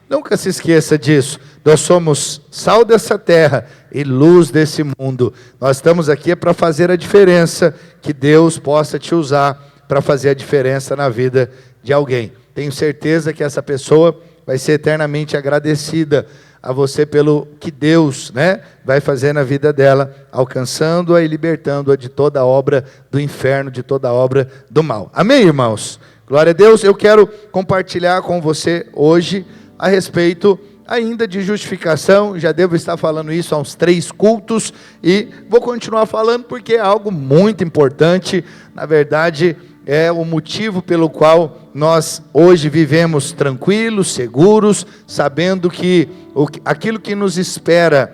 Nunca se esqueça disso. Nós somos sal dessa terra e luz desse mundo. Nós estamos aqui para fazer a diferença, que Deus possa te usar para fazer a diferença na vida de alguém. Tenho certeza que essa pessoa vai ser eternamente agradecida a você pelo que Deus, vai fazer na vida dela, alcançando-a e libertando-a de toda obra do inferno, de toda obra do mal. Amém, irmãos? Glória a Deus. Eu quero compartilhar com você hoje a respeito ainda de justificação. Já devo estar falando isso há uns 3 cultos e vou continuar falando porque é algo muito importante. Na verdade, é o motivo pelo qual nós hoje vivemos tranquilos, seguros, sabendo que aquilo que nos espera,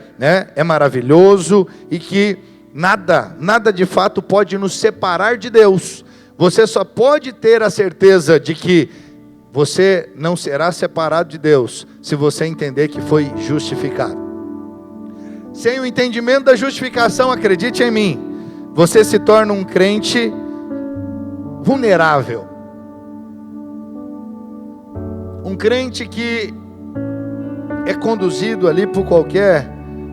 é maravilhoso e que nada de fato pode nos separar de Deus. Você só pode ter a certeza de que você não será separado de Deus se você entender que foi justificado. Sem o entendimento da justificação, acredite em mim, você se torna um crente vulnerável. Um crente que é conduzido ali por qualquer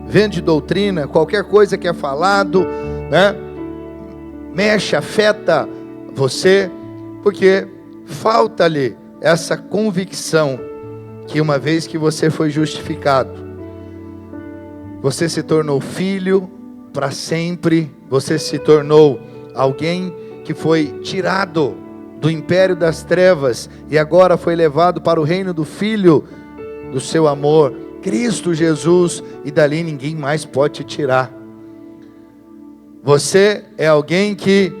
vento de doutrina, qualquer coisa que é falado, mexe, afeta você, porque falta-lhe essa convicção que uma vez que você foi justificado, você se tornou filho para sempre, você se tornou alguém que foi tirado do império das trevas e agora foi levado para o reino do Filho do seu amor, Cristo Jesus, e dali ninguém mais pode te tirar. Você é alguém que,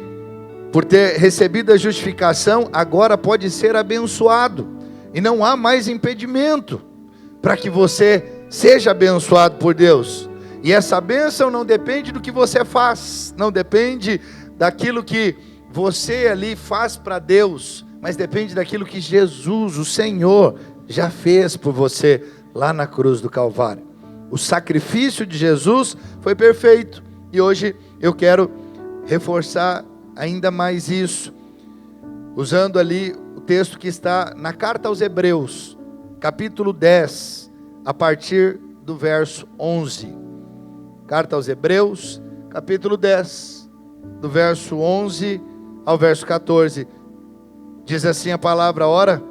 por ter recebido a justificação, agora pode ser abençoado, e não há mais impedimento para que você seja abençoado por Deus. E essa bênção não depende do que você faz, não depende daquilo que você ali faz para Deus, mas depende daquilo que Jesus, o Senhor, já fez por você lá na cruz do Calvário. O sacrifício de Jesus foi perfeito, e hoje eu quero reforçar ainda mais isso, usando ali o texto que está na carta aos Hebreus, capítulo 10, a partir do verso 11. Carta aos Hebreus, capítulo 10, do verso 11 ao verso 14, diz assim a palavra: ora,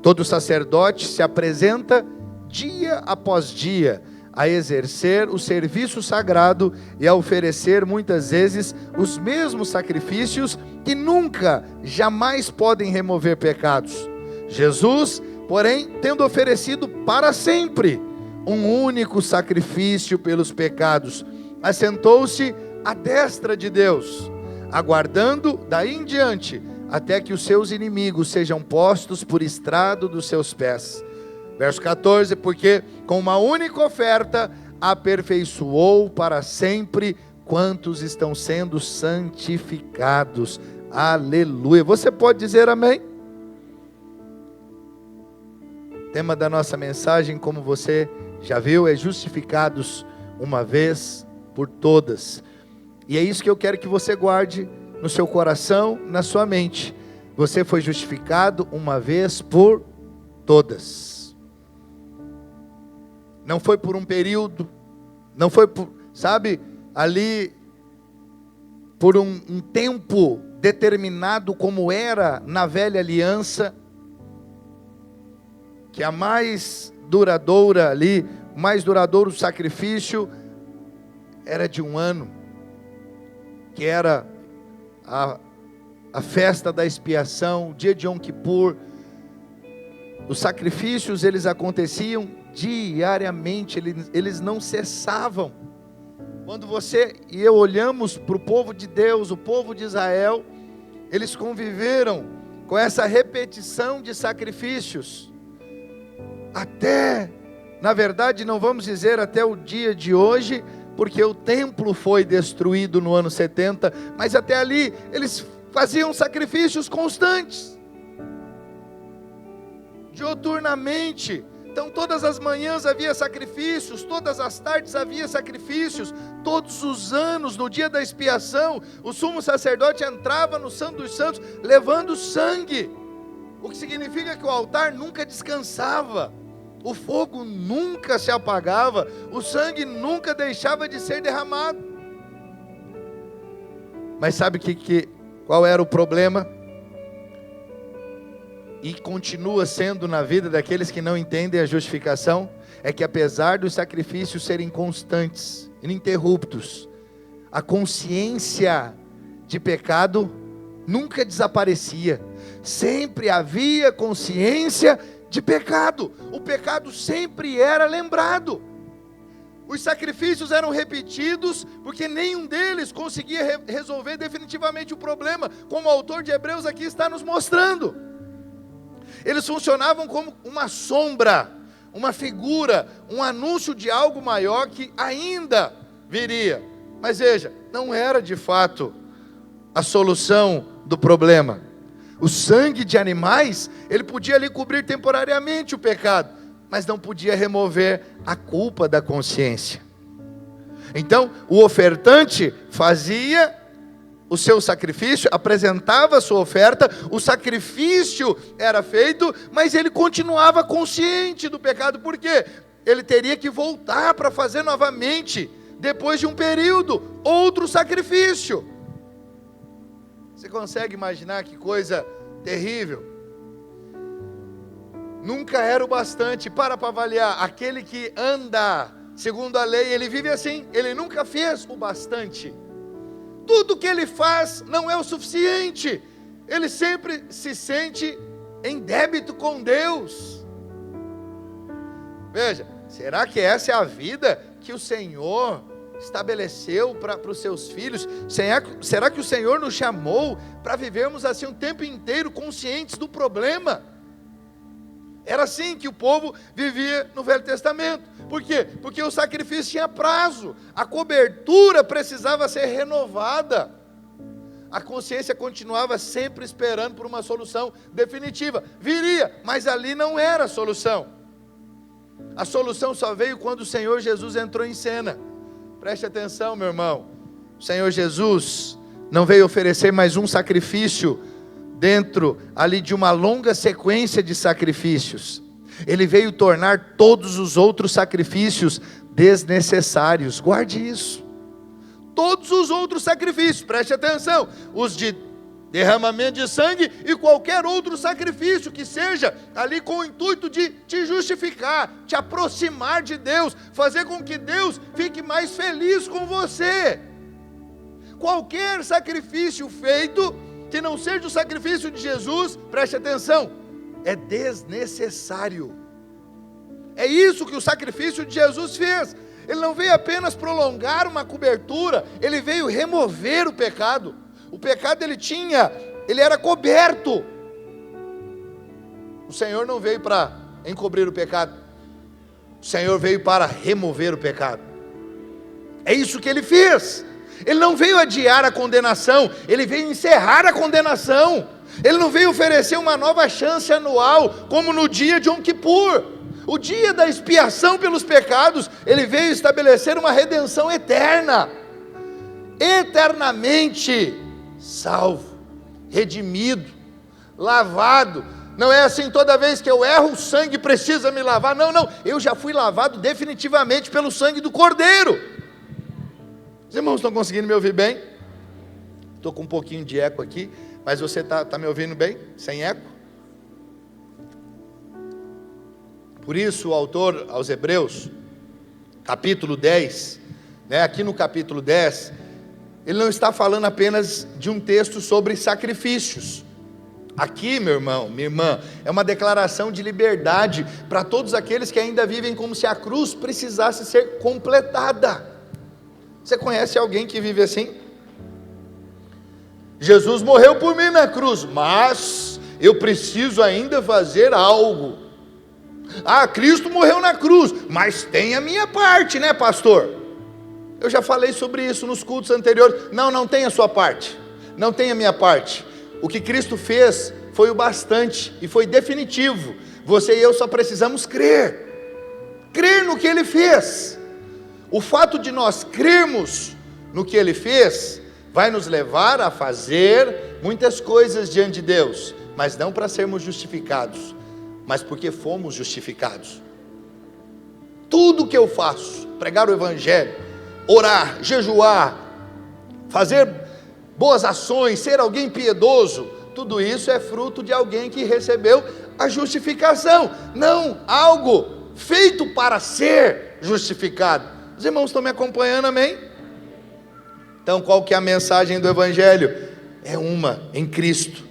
todo sacerdote se apresenta dia após dia a exercer o serviço sagrado e a oferecer muitas vezes os mesmos sacrifícios que nunca, jamais podem remover pecados. Jesus, porém, tendo oferecido para sempre um único sacrifício pelos pecados, assentou-se à destra de Deus, aguardando daí em diante até que os seus inimigos sejam postos por estrado dos seus pés. Verso 14, porque com uma única oferta aperfeiçoou para sempre quantos estão sendo santificados. Aleluia. Você pode dizer amém? O tema da nossa mensagem, como você já viu, é justificados uma vez por todas. E é isso que eu quero que você guarde no seu coração, na sua mente. Você foi justificado uma vez por todas. Não foi por um período, não foi por, ali por um tempo determinado, como era na velha aliança, que a mais duradoura ali, o mais duradouro sacrifício era de 1 ano, que era a festa da expiação, o dia de Yom Kippur. Os sacrifícios, eles aconteciam diariamente, eles não cessavam. Quando você e eu olhamos para o povo de Deus, o povo de Israel, eles conviveram com essa repetição de sacrifícios, até, na verdade, não vamos dizer até o dia de hoje, porque o templo foi destruído no ano 70, mas até ali, eles faziam sacrifícios constantes, diuturnamente. Então todas as manhãs havia sacrifícios, todas as tardes havia sacrifícios, todos os anos, no dia da expiação, o sumo sacerdote entrava no Santo dos Santos, levando sangue, o que significa que o altar nunca descansava, o fogo nunca se apagava, o sangue nunca deixava de ser derramado. Mas sabe qual era o problema? E continua sendo na vida daqueles que não entendem a justificação, é que apesar dos sacrifícios serem constantes, ininterruptos, a consciência de pecado nunca desaparecia. Sempre havia consciência de pecado. O pecado sempre era lembrado. Os sacrifícios eram repetidos porque nenhum deles conseguia resolver definitivamente o problema, como o autor de Hebreus aqui está nos mostrando. Eles funcionavam como uma sombra, uma figura, um anúncio de algo maior que ainda viria. Mas veja, não era de fato a solução do problema. O sangue de animais, ele podia ali cobrir temporariamente o pecado, mas não podia remover a culpa da consciência. Então, o ofertante fazia o seu sacrifício, apresentava a sua oferta, o sacrifício era feito, mas ele continuava consciente do pecado. Por quê? Ele teria que voltar para fazer novamente, depois de um período, outro sacrifício. Você consegue imaginar que coisa terrível? Nunca era o bastante. Para avaliar, aquele que anda segundo a lei, ele vive assim, ele nunca fez o bastante. Tudo que ele faz não é o suficiente. Ele sempre se sente em débito com Deus. Veja, será que essa é a vida que o Senhor estabeleceu para os seus filhos? Será que o Senhor nos chamou para vivermos assim o tempo inteiro conscientes do problema? Era assim que o povo vivia no Velho Testamento. Por quê? Porque o sacrifício tinha prazo, a cobertura precisava ser renovada, a consciência continuava sempre esperando por uma solução definitiva. Viria, mas ali não era a solução. A solução só veio quando o Senhor Jesus entrou em cena. Preste atenção, meu irmão. O Senhor Jesus não veio oferecer mais um sacrifício dentro ali de uma longa sequência de sacrifícios. Ele veio tornar todos os outros sacrifícios desnecessários. Guarde isso. Todos os outros sacrifícios, preste atenção, os de derramamento de sangue e qualquer outro sacrifício que seja ali com o intuito de te justificar, te aproximar de Deus, fazer com que Deus fique mais feliz com você. Qualquer sacrifício feito que não seja o sacrifício de Jesus, preste atenção, é desnecessário. É isso que o sacrifício de Jesus fez. Ele não veio apenas prolongar uma cobertura, ele veio remover o pecado. O pecado ele era coberto. O Senhor não veio para encobrir o pecado, o Senhor veio para remover o pecado. É isso que ele fez. Ele não veio adiar a condenação, ele veio encerrar a condenação. Ele não veio oferecer uma nova chance anual, como no dia de Yom Kippur, o dia da expiação pelos pecados. Ele veio estabelecer uma redenção eterna, eternamente salvo, redimido, lavado. Não é assim, toda vez que eu erro, o sangue precisa me lavar. Não, eu já fui lavado definitivamente pelo sangue do Cordeiro. Os irmãos estão conseguindo me ouvir bem? Estou com um pouquinho de eco aqui, mas você está me ouvindo bem? Sem eco? Por isso o autor aos Hebreus, capítulo 10, aqui no capítulo 10, ele não está falando apenas de um texto sobre sacrifícios. Aqui, meu irmão, minha irmã, é uma declaração de liberdade para todos aqueles que ainda vivem como se a cruz precisasse ser completada. Você conhece alguém que vive assim? Jesus morreu por mim na cruz, mas eu preciso ainda fazer algo. Cristo morreu na cruz, mas tem a minha parte, né, pastor? Eu já falei sobre isso nos cultos anteriores. Não tem a sua parte, não tem a minha parte. O que Cristo fez foi o bastante e foi definitivo. Você e eu só precisamos crer no que Ele fez. O fato de nós crermos no que Ele fez vai nos levar a fazer muitas coisas diante de Deus, mas não para sermos justificados, mas porque fomos justificados. Tudo que eu faço, pregar o evangelho, orar, jejuar, fazer boas ações, ser alguém piedoso, tudo isso é fruto de alguém que recebeu a justificação, não algo feito para ser justificado. Os irmãos estão me acompanhando, amém? Então qual que é a mensagem do evangelho? É uma, em Cristo,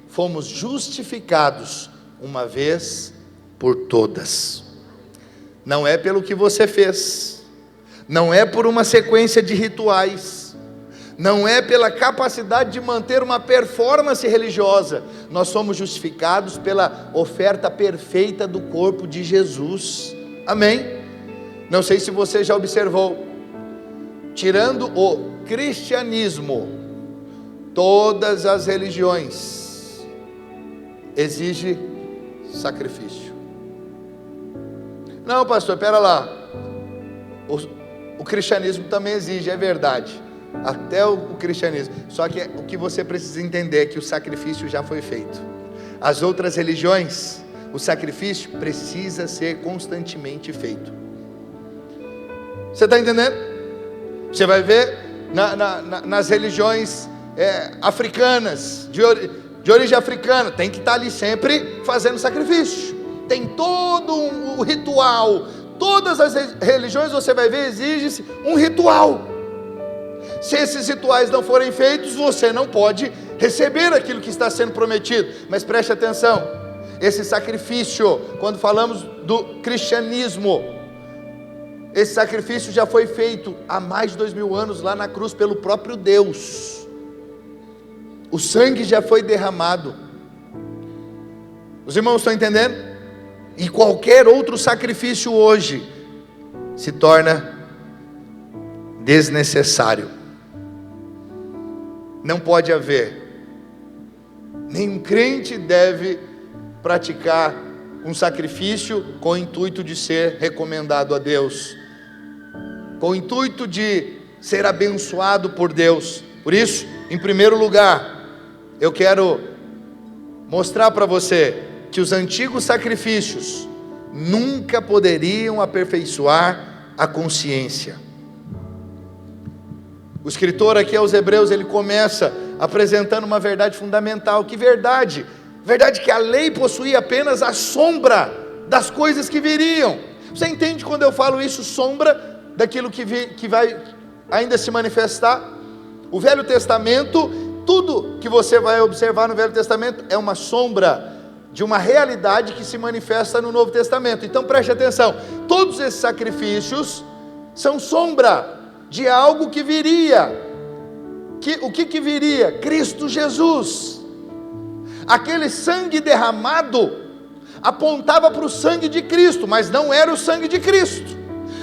fomos justificados uma vez por todas. Não é pelo que você fez, não é por uma sequência de rituais, não é pela capacidade de manter uma performance religiosa. Nós somos justificados pela oferta perfeita do corpo de Jesus, amém? Não sei se você já observou, tirando o cristianismo, todas as religiões exigem sacrifício. Não, pastor, espera lá, o cristianismo também exige, é verdade, até o cristianismo, só que o que você precisa entender é que o sacrifício já foi feito. As outras religiões, o sacrifício precisa ser constantemente feito. Você está entendendo? Você vai ver nas religiões africanas, de origem africana, tem que estar ali sempre fazendo sacrifício, tem todo um ritual. Todas as religiões você vai ver, exige-se um ritual. Se esses rituais não forem feitos, você não pode receber aquilo que está sendo prometido. Mas preste atenção, esse sacrifício, quando falamos do cristianismo, esse sacrifício já foi feito há mais de 2000 anos lá na cruz pelo próprio Deus. O sangue já foi derramado. Os irmãos estão entendendo? E qualquer outro sacrifício hoje se torna desnecessário. Não pode haver. Nenhum crente deve praticar um sacrifício com o intuito de ser recomendado a Deus, com o intuito de ser abençoado por Deus. Por isso, em primeiro lugar, eu quero mostrar para você que os antigos sacrifícios nunca poderiam aperfeiçoar a consciência. O escritor aqui aos Hebreus, ele começa apresentando uma verdade fundamental. Que verdade? Verdade que a lei possuía apenas a sombra das coisas que viriam. Você entende quando eu falo isso, sombra daquilo que vai ainda se manifestar? O Velho Testamento, tudo que você vai observar no Velho Testamento é uma sombra de uma realidade que se manifesta no Novo Testamento. Então preste atenção, todos esses sacrifícios são sombra de algo que viria. O que viria? Cristo Jesus. Aquele sangue derramado apontava para o sangue de Cristo, mas não era o sangue de Cristo.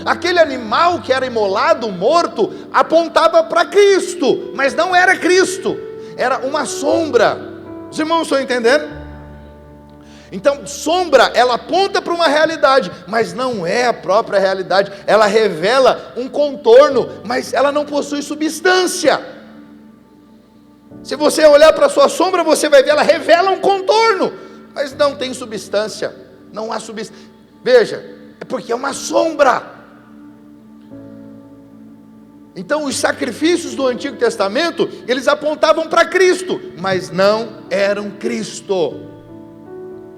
Aquele animal que era imolado, morto, apontava para Cristo, mas não era Cristo, era uma sombra. Os irmãos estão entendendo? Então, sombra, ela aponta para uma realidade, mas não é a própria realidade. Ela revela um contorno, mas ela não possui substância. Se você olhar para a sua sombra, você vai ver, ela revela um contorno, mas não tem substância. Não há substância. Veja, é porque é uma sombra. Então, os sacrifícios do Antigo Testamento, eles apontavam para Cristo, mas não eram Cristo.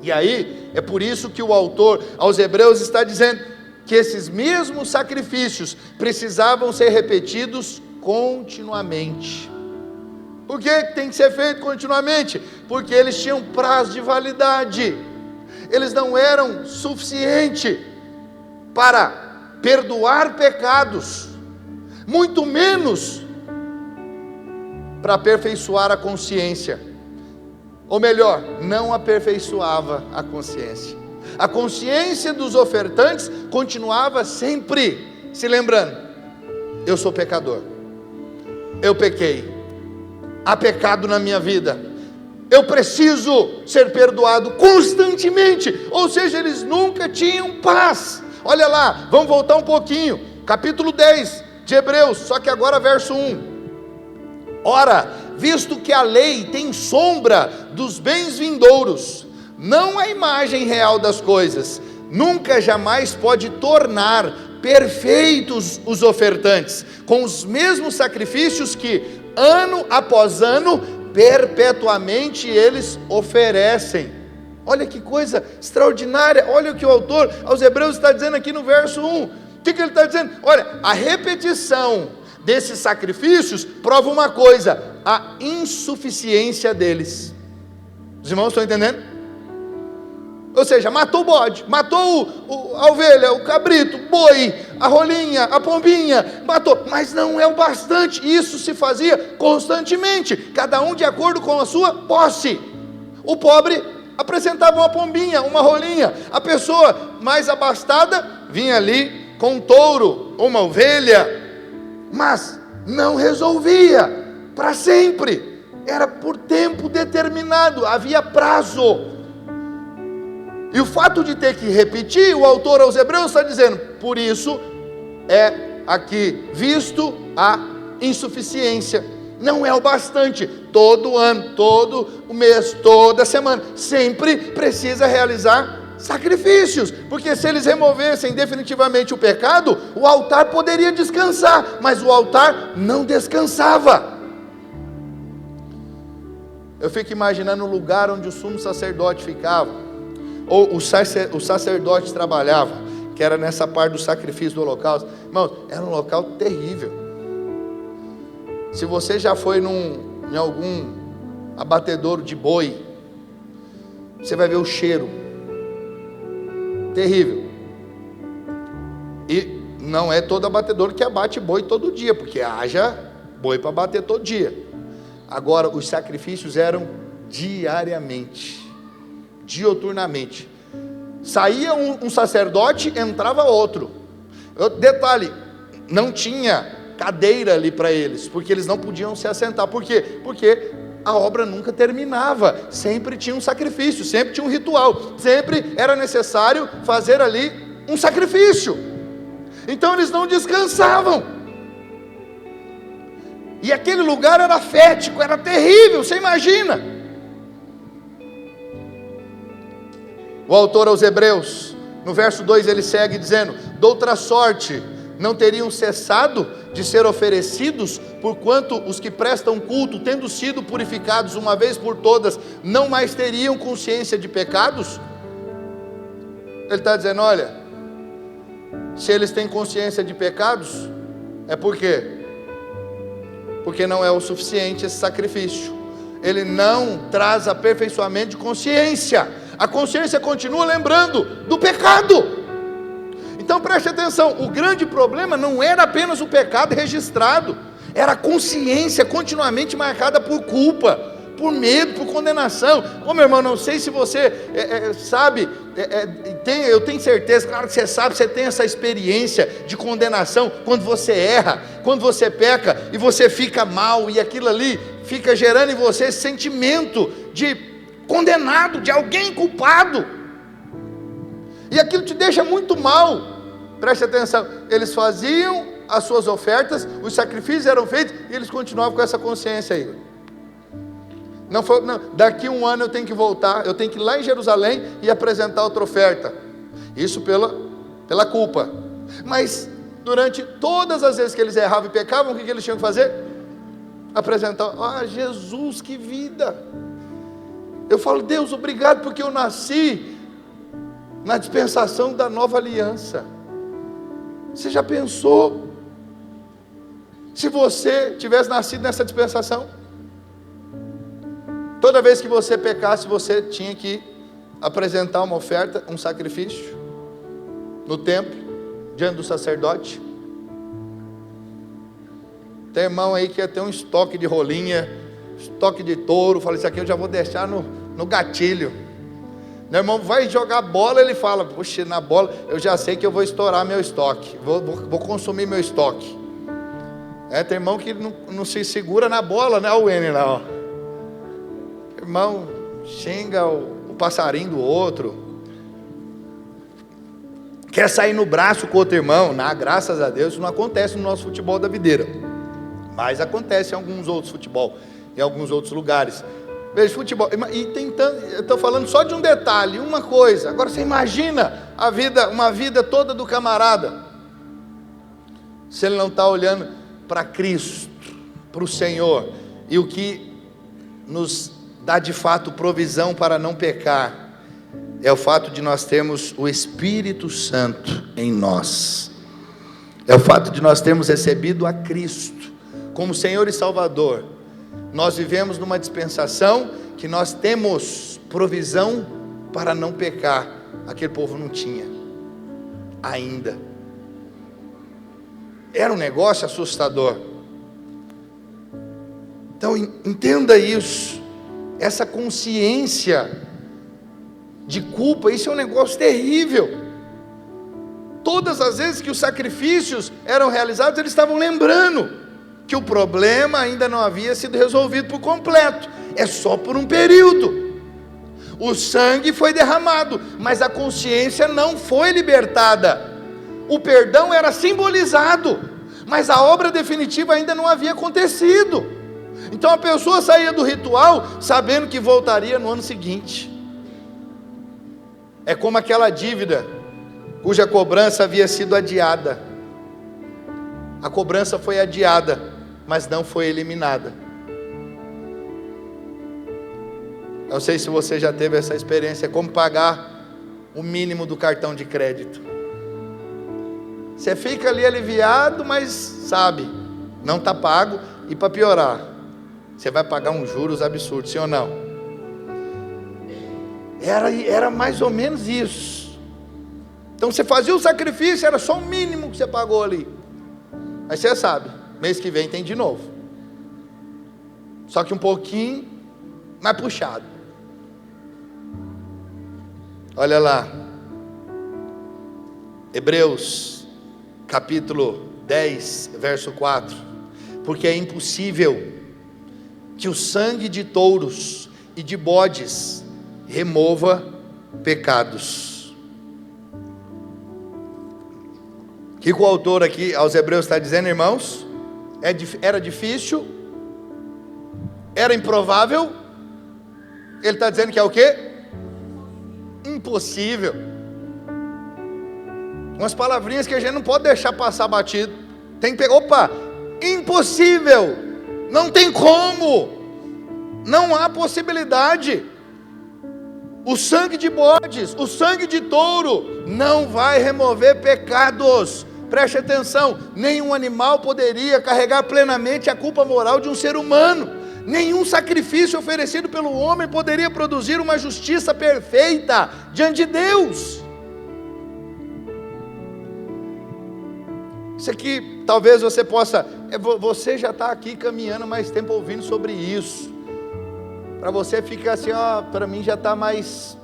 E aí, é por isso que o autor aos Hebreus está dizendo que esses mesmos sacrifícios precisavam ser repetidos continuamente. Por que tem que ser feito continuamente? Porque eles tinham prazo de validade. Eles não eram suficientes para perdoar pecados, muito menos para aperfeiçoar a consciência. Ou melhor, não aperfeiçoava a consciência. A consciência dos ofertantes continuava sempre se lembrando: eu sou pecador, eu pequei, há pecado na minha vida, eu preciso ser perdoado constantemente. Ou seja, eles nunca tinham paz. Olha lá, vamos voltar um pouquinho, capítulo 10 de Hebreus, só que agora verso 1. Ora, visto que a lei tem sombra dos bens vindouros, não a imagem real das coisas, nunca jamais pode tornar perfeitos os ofertantes, com os mesmos sacrifícios que, ano após ano, perpetuamente eles oferecem. Olha que coisa extraordinária, olha o que o autor aos Hebreus está dizendo aqui no verso 1. O que ele está dizendo? Olha, a repetição desses sacrifícios prova uma coisa: a insuficiência deles. Os irmãos estão entendendo? Ou seja, matou o bode, matou a ovelha, o cabrito, o boi, a rolinha, a pombinha, matou, mas não é o bastante. Isso se fazia constantemente, cada um de acordo com a sua posse. O pobre apresentava uma pombinha, uma rolinha, a pessoa mais abastada vinha ali com um touro, uma ovelha, mas não resolvia para sempre, era por tempo determinado, havia prazo. E o fato de ter que repetir, o autor aos Hebreus está dizendo, por isso é aqui visto a insuficiência, não é o bastante, todo ano, todo o mês, toda semana, sempre precisa realizar sacrifícios, porque se eles removessem definitivamente o pecado, o altar poderia descansar, mas o altar não descansava. Eu fico imaginando o lugar onde o sumo sacerdote ficava, ou os sacerdotes trabalhavam, que era nessa parte do sacrifício do holocausto. Irmãos, era um local terrível. Se você já foi em algum abatedouro de boi, você vai ver o cheiro terrível. E não é todo abatedouro que abate boi todo dia, porque haja boi para bater todo dia. Agora, os sacrifícios eram diariamente, dioturnamente. Saía um sacerdote, entrava outro. Detalhe, não tinha cadeira ali para eles, porque eles não podiam se assentar. Por quê? Porque a obra nunca terminava, sempre tinha um sacrifício, sempre tinha um ritual, sempre era necessário fazer ali um sacrifício. Então eles não descansavam. E aquele lugar era fético, era terrível, você imagina. O autor aos Hebreus, no verso 2, ele segue dizendo: doutra sorte, não teriam cessado de ser oferecidos, porquanto os que prestam culto, tendo sido purificados uma vez por todas, não mais teriam consciência de pecados? Ele está dizendo, olha, se eles têm consciência de pecados, é por quê? Porque não é o suficiente esse sacrifício. Ele não traz aperfeiçoamento de consciência. A consciência continua lembrando do pecado. Então preste atenção, o grande problema não era apenas o pecado registrado, era a consciência continuamente marcada por culpa, por medo, por condenação. Ô meu irmão, não sei se você sabe, eu tenho certeza, claro que você sabe, você tem essa experiência de condenação, quando você erra, quando você peca, e você fica mal, e aquilo ali fica gerando em você esse sentimento de condenado, de alguém culpado, e aquilo te deixa muito mal. Preste atenção, eles faziam as suas ofertas, os sacrifícios eram feitos, e eles continuavam com essa consciência aí. Não, daqui um ano eu tenho que voltar, eu tenho que ir lá em Jerusalém e apresentar outra oferta. Isso pela culpa. Mas durante todas as vezes que eles erravam e pecavam, o que eles tinham que fazer? Apresentar. Ah, Jesus, que vida! Eu falo, Deus, obrigado porque eu nasci na dispensação da nova aliança. Você já pensou se você tivesse nascido nessa dispensação? Toda vez que você pecasse, você tinha que apresentar uma oferta, um sacrifício no templo, diante do sacerdote. Tem irmão aí que ia ter um estoque de rolinha, estoque de touro. Falei, isso aqui eu já vou deixar no gatilho. Meu irmão vai jogar bola, ele fala, puxa, na bola eu já sei que eu vou estourar meu estoque, vou consumir meu estoque. Tem irmão que não se segura na bola, né? O N lá, ó. Irmão xinga o passarinho do outro, quer sair no braço com outro irmão. Graças a Deus isso não acontece no nosso futebol da videira, mas acontece em alguns outros futebol, em alguns outros lugares. Veja, futebol, e tentando, eu estou falando só de um detalhe, uma coisa. Agora você imagina uma vida toda do camarada, se ele não está olhando para Cristo, para o Senhor, e o que nos dá de fato provisão para não pecar, é o fato de nós termos o Espírito Santo em nós, é o fato de nós termos recebido a Cristo como Senhor e Salvador. Nós vivemos numa dispensação que nós temos provisão para não pecar. Aquele povo não tinha ainda. Era um negócio assustador. Então entenda isso, essa consciência de culpa, isso é um negócio terrível. Todas as vezes que os sacrifícios eram realizados, eles estavam lembrando que o problema ainda não havia sido resolvido por completo, é só por um período. O sangue foi derramado, mas a consciência não foi libertada. O perdão era simbolizado, mas a obra definitiva ainda não havia acontecido. Então a pessoa saía do ritual sabendo que voltaria no ano seguinte. É como aquela dívida cuja cobrança havia sido adiada. A cobrança foi adiada, mas não foi eliminada. Não sei se você já teve essa experiência, como pagar o mínimo do cartão de crédito. Você fica ali aliviado, mas sabe, não está pago, e para piorar, você vai pagar uns juros absurdos, sim ou não? Era mais ou menos isso. Então você fazia o sacrifício, era só o mínimo que você pagou ali. Mas você sabe, mês que vem tem de novo. Só que um pouquinho mais puxado. Olha lá, Hebreus capítulo 10, verso 4. Porque é impossível que o sangue de touros e de bodes remova pecados. O que o autor aqui aos Hebreus está dizendo, irmãos? Era difícil, era improvável. Ele está dizendo que é o quê? Impossível. Umas palavrinhas que a gente não pode deixar passar batido. Tem que pegar, opa, impossível, não tem como, não há possibilidade. O sangue de bodes, o sangue de touro não vai remover pecados. Preste atenção, nenhum animal poderia carregar plenamente a culpa moral de um ser humano. Nenhum sacrifício oferecido pelo homem poderia produzir uma justiça perfeita diante de Deus. Isso aqui, talvez você possa, você já está aqui caminhando mais tempo ouvindo sobre isso. Para você fica assim, ó, para mim já está mais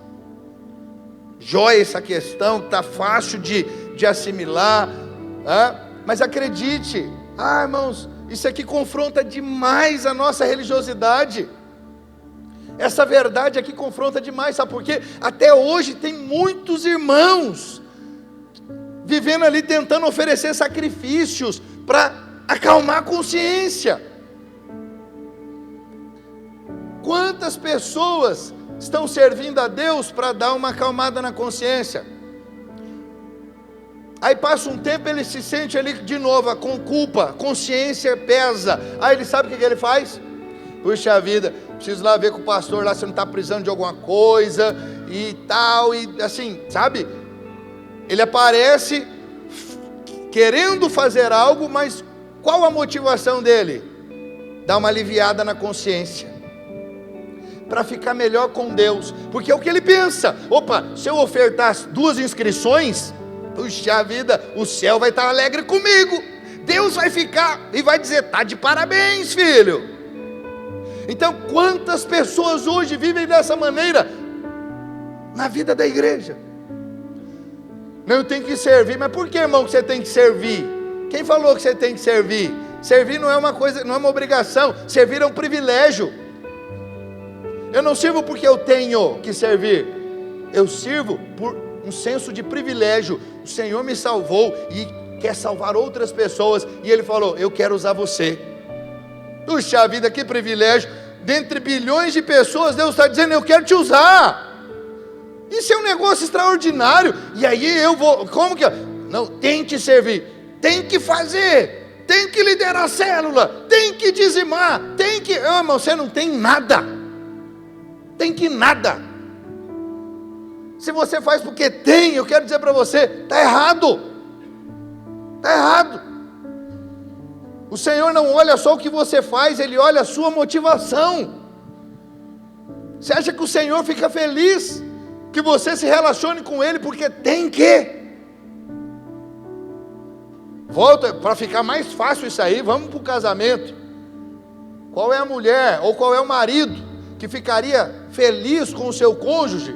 jóia essa questão, está fácil de assimilar. Mas acredite, irmãos, isso aqui confronta demais a nossa religiosidade. Essa verdade aqui confronta demais, sabe por quê? Até hoje tem muitos irmãos vivendo ali tentando oferecer sacrifícios para acalmar a consciência. Quantas pessoas estão servindo a Deus para dar uma acalmada na consciência? Aí passa um tempo, ele se sente ali de novo com culpa, consciência pesa. Aí ele sabe o que ele faz? Puxa vida, preciso lá ver com o pastor lá se não está precisando de alguma coisa e tal, e assim, sabe? Ele aparece querendo fazer algo, mas qual a motivação dele? Dar uma aliviada na consciência, para ficar melhor com Deus, porque é o que ele pensa. Opa, se eu ofertar 2 inscrições, puxa vida, o céu vai estar alegre comigo, Deus vai ficar e vai dizer, tá de parabéns, filho. Então quantas pessoas hoje vivem dessa maneira na vida da igreja? Não, eu tenho que servir. Mas por que, irmão, que você tem que servir? Quem falou que você tem que servir? Servir não é uma coisa, não é uma obrigação. Servir é um privilégio. Eu não sirvo porque eu tenho que servir, eu sirvo por um senso de privilégio. O Senhor me salvou e quer salvar outras pessoas, e Ele falou, eu quero usar você. Puxa vida, que privilégio. Dentre bilhões de pessoas, Deus está dizendo, eu quero te usar. Isso é um negócio extraordinário. E aí eu vou, como que? Não, tem que servir, tem que fazer, tem que liderar a célula, tem que dizimar, tem que... Irmão, você não tem nada. Tem que nada. Se você faz porque tem, eu quero dizer para você, está errado. Está errado. O Senhor não olha só o que você faz, Ele olha a sua motivação. Você acha que o Senhor fica feliz que você se relacione com Ele porque tem que? Volta, para ficar mais fácil isso aí, vamos para o casamento. Qual é a mulher ou qual é o marido que ficaria feliz com o seu cônjuge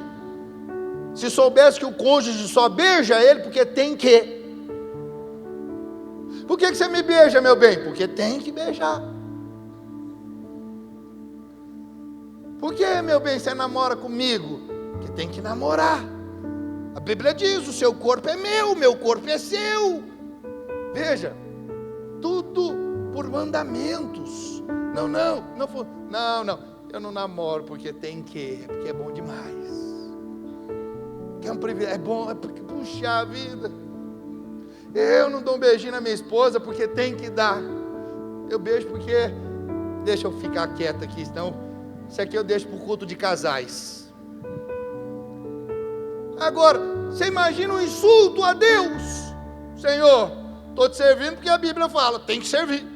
se soubesse que o cônjuge só beija ele porque tem que? Por que você me beija, meu bem? Porque tem que beijar. Por que, meu bem, você namora comigo? Porque tem que namorar. A Bíblia diz, o seu corpo é meu corpo é seu. Veja, tudo por mandamentos. Não, eu não namoro porque tem que, porque é bom demais. Que é um privilégio, é bom, é porque, puxa a vida. Eu não dou um beijinho na minha esposa porque tem que dar. Eu beijo porque, deixa eu ficar quieto aqui, senão, isso aqui eu deixo para o culto de casais. Agora, você imagina um insulto a Deus. Senhor, estou te servindo porque a Bíblia fala, tem que servir.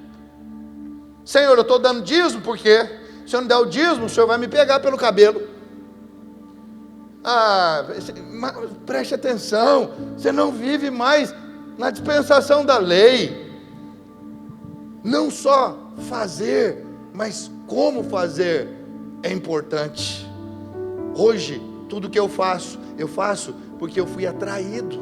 Senhor, eu estou dando dízimo porque, se eu não der o dízimo, o Senhor vai me pegar pelo cabelo. Preste atenção, você não vive mais na dispensação da lei. Não só fazer, mas como fazer é importante. Hoje, tudo que eu faço porque eu fui atraído.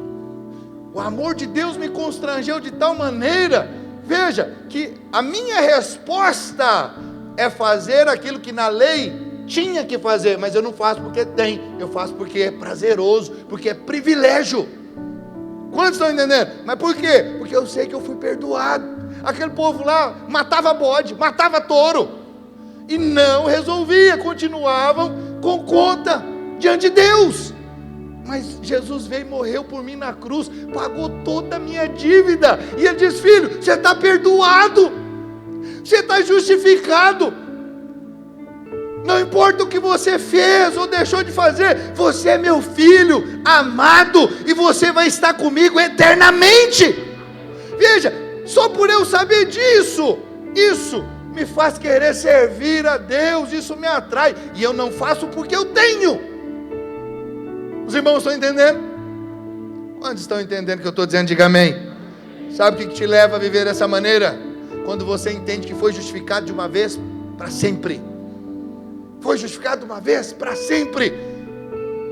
O amor de Deus me constrangeu de tal maneira, veja, que a minha resposta é fazer aquilo que na lei tinha que fazer, mas eu não faço porque tem, eu faço porque é prazeroso, porque é privilégio. Quantos estão entendendo? Mas por quê? Porque eu sei que eu fui perdoado. Aquele povo lá matava bode, matava touro, e não resolvia, continuavam com conta diante de Deus. Mas Jesus veio e morreu por mim na cruz, pagou toda a minha dívida, e Ele diz, filho, você está perdoado, você está justificado. Não importa o que você fez ou deixou de fazer, você é meu filho amado, e você vai estar comigo eternamente. Veja, só por eu saber disso, isso me faz querer servir a Deus, isso me atrai, e eu não faço porque eu tenho. Os irmãos estão entendendo? Quantos estão entendendo o que eu estou dizendo? Diga amém. Sabe o que te leva a viver dessa maneira? Quando você entende que foi justificado de uma vez para sempre. Foi justificado uma vez para sempre.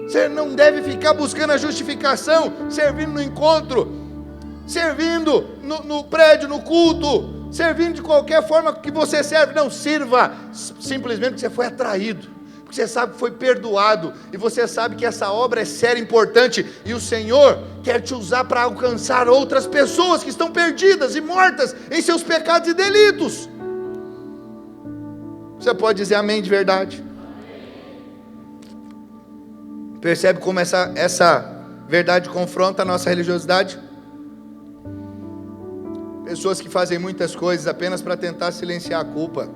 Você não deve ficar buscando a justificação, servindo no encontro, servindo no prédio, no culto, servindo de qualquer forma que você serve. Não, sirva simplesmente porque você foi atraído, porque você sabe que foi perdoado, e você sabe que essa obra é séria, importante, e o Senhor quer te usar para alcançar outras pessoas que estão perdidas e mortas em seus pecados e delitos. Você pode dizer amém de verdade? Percebe como essa verdade confronta a nossa religiosidade? Pessoas que fazem muitas coisas apenas para tentar silenciar a culpa,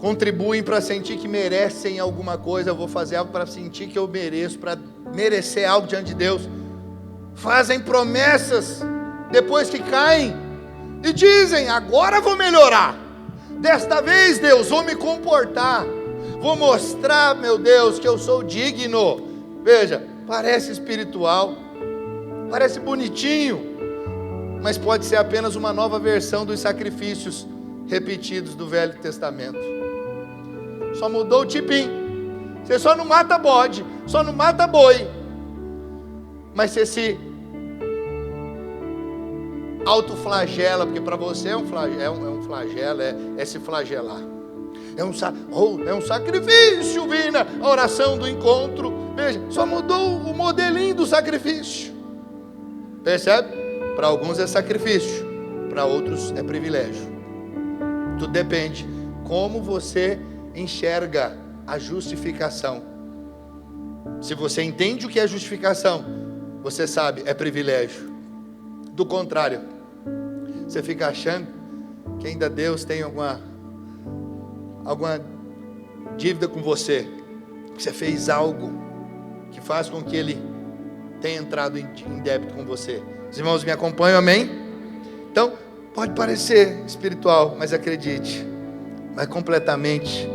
contribuem para sentir que merecem alguma coisa. Eu vou fazer algo para sentir que eu mereço, para merecer algo diante de Deus. Fazem promessas depois que caem e dizem, agora vou melhorar, desta vez, Deus, vou me comportar, vou mostrar, meu Deus, que eu sou digno. Veja, parece espiritual, parece bonitinho, mas pode ser apenas uma nova versão dos sacrifícios repetidos do Velho Testamento. Só mudou o tipinho. Você só não mata bode, só não mata boi, mas você se autoflagela, porque para você é um flagelo, é se flagelar. É um sacrifício, Vina, a oração do encontro. Veja, só mudou o modelinho do sacrifício. Percebe? Para alguns é sacrifício, para outros é privilégio. Tudo depende como você enxerga a justificação. Se você entende o que é justificação, você sabe, é privilégio. Do contrário, você fica achando que ainda Deus tem alguma dívida com você, que você fez algo que faz com que Ele tenha entrado em débito com você. Os irmãos me acompanham, amém? Então, pode parecer espiritual, mas acredite, vai completamente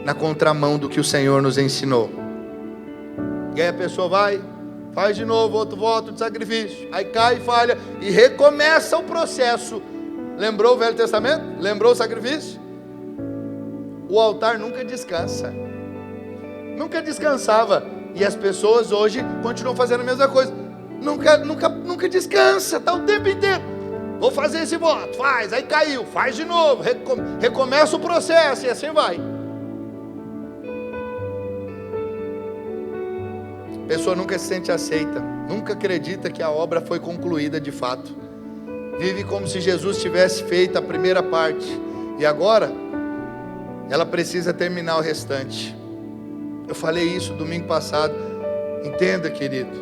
na contramão do que o Senhor nos ensinou. E aí a pessoa vai, faz de novo, outro voto de sacrifício, aí cai e falha, e recomeça o processo. Lembrou o Velho Testamento? Lembrou o sacrifício? O altar nunca descansa, nunca descansava, e as pessoas hoje continuam fazendo a mesma coisa, nunca descansa, está o tempo inteiro, vou fazer esse voto, faz, aí caiu, faz de novo, recomeça o processo, e assim vai. A pessoa nunca se sente aceita, nunca acredita que a obra foi concluída de fato, vive como se Jesus tivesse feito a primeira parte, e agora ela precisa terminar o restante. Eu falei isso domingo passado. Entenda, querido,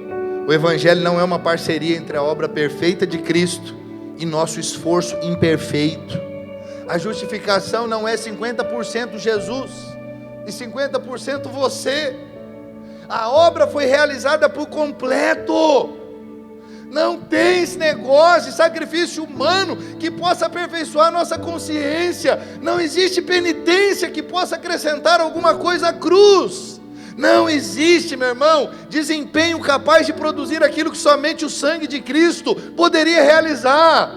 o Evangelho não é uma parceria entre a obra perfeita de Cristo e nosso esforço imperfeito. A justificação não é 50% Jesus e 50% você. A obra foi realizada por completo. Não tem esse negócio de sacrifício humano que possa aperfeiçoar nossa consciência. Não existe penitência que possa acrescentar alguma coisa à cruz. Não existe, meu irmão, desempenho capaz de produzir aquilo que somente o sangue de Cristo poderia realizar.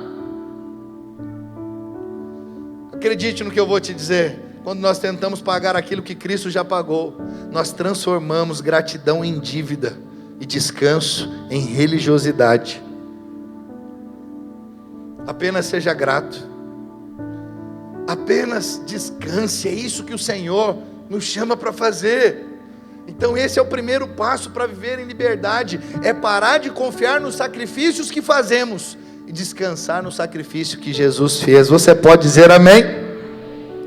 Acredite no que eu vou te dizer. Quando nós tentamos pagar aquilo que Cristo já pagou, nós transformamos gratidão em dívida e descanso em religiosidade. Apenas seja grato, apenas descanse, é isso que o Senhor nos chama para fazer. Então esse é o primeiro passo para viver em liberdade, é parar de confiar nos sacrifícios que fazemos e descansar no sacrifício que Jesus fez. Você pode dizer amém?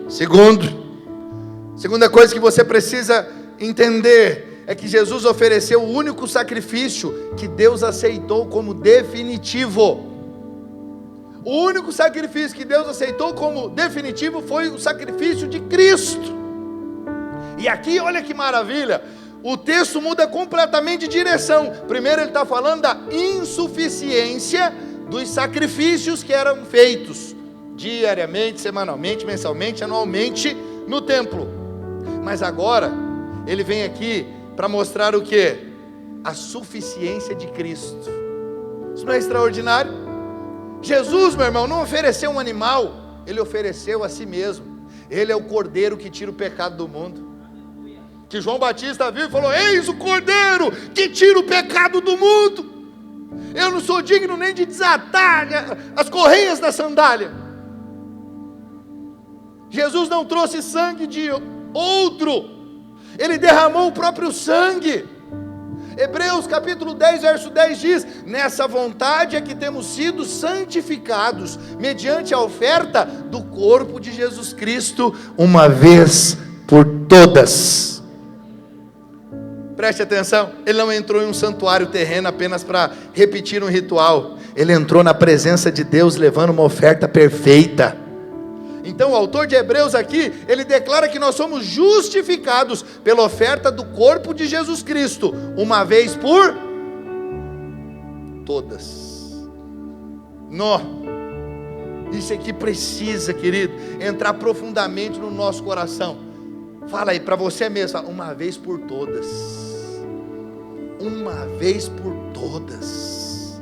Segunda coisa que você precisa entender é que Jesus ofereceu o único sacrifício que Deus aceitou como definitivo. O único sacrifício que Deus aceitou como definitivo foi o sacrifício de Cristo. E aqui, olha que maravilha, o texto muda completamente de direção. Primeiro ele está falando da insuficiência dos sacrifícios que eram feitos diariamente, semanalmente, mensalmente, anualmente no templo. Mas agora ele vem aqui para mostrar o que? A suficiência de Cristo. Isso não é extraordinário? Jesus, meu irmão, não ofereceu um animal, Ele ofereceu a si mesmo. Ele é o Cordeiro que tira o pecado do mundo. Que João Batista viu e falou: eis o Cordeiro que tira o pecado do mundo. Eu não sou digno nem de desatar as correias da sandália. Jesus não trouxe sangue de outro, Ele derramou o próprio sangue. Hebreus capítulo 10, verso 10 diz: nessa vontade é que temos sido santificados, mediante a oferta do corpo de Jesus Cristo, uma vez por todas. Preste atenção, Ele não entrou em um santuário terreno apenas para repetir um ritual. Ele entrou na presença de Deus levando uma oferta perfeita. Então o autor de Hebreus aqui, ele declara que nós somos justificados pela oferta do corpo de Jesus Cristo, uma vez por todas. Isso aqui precisa, querido, entrar profundamente no nosso coração. Fala aí para você mesmo, uma vez por todas. Uma vez por todas.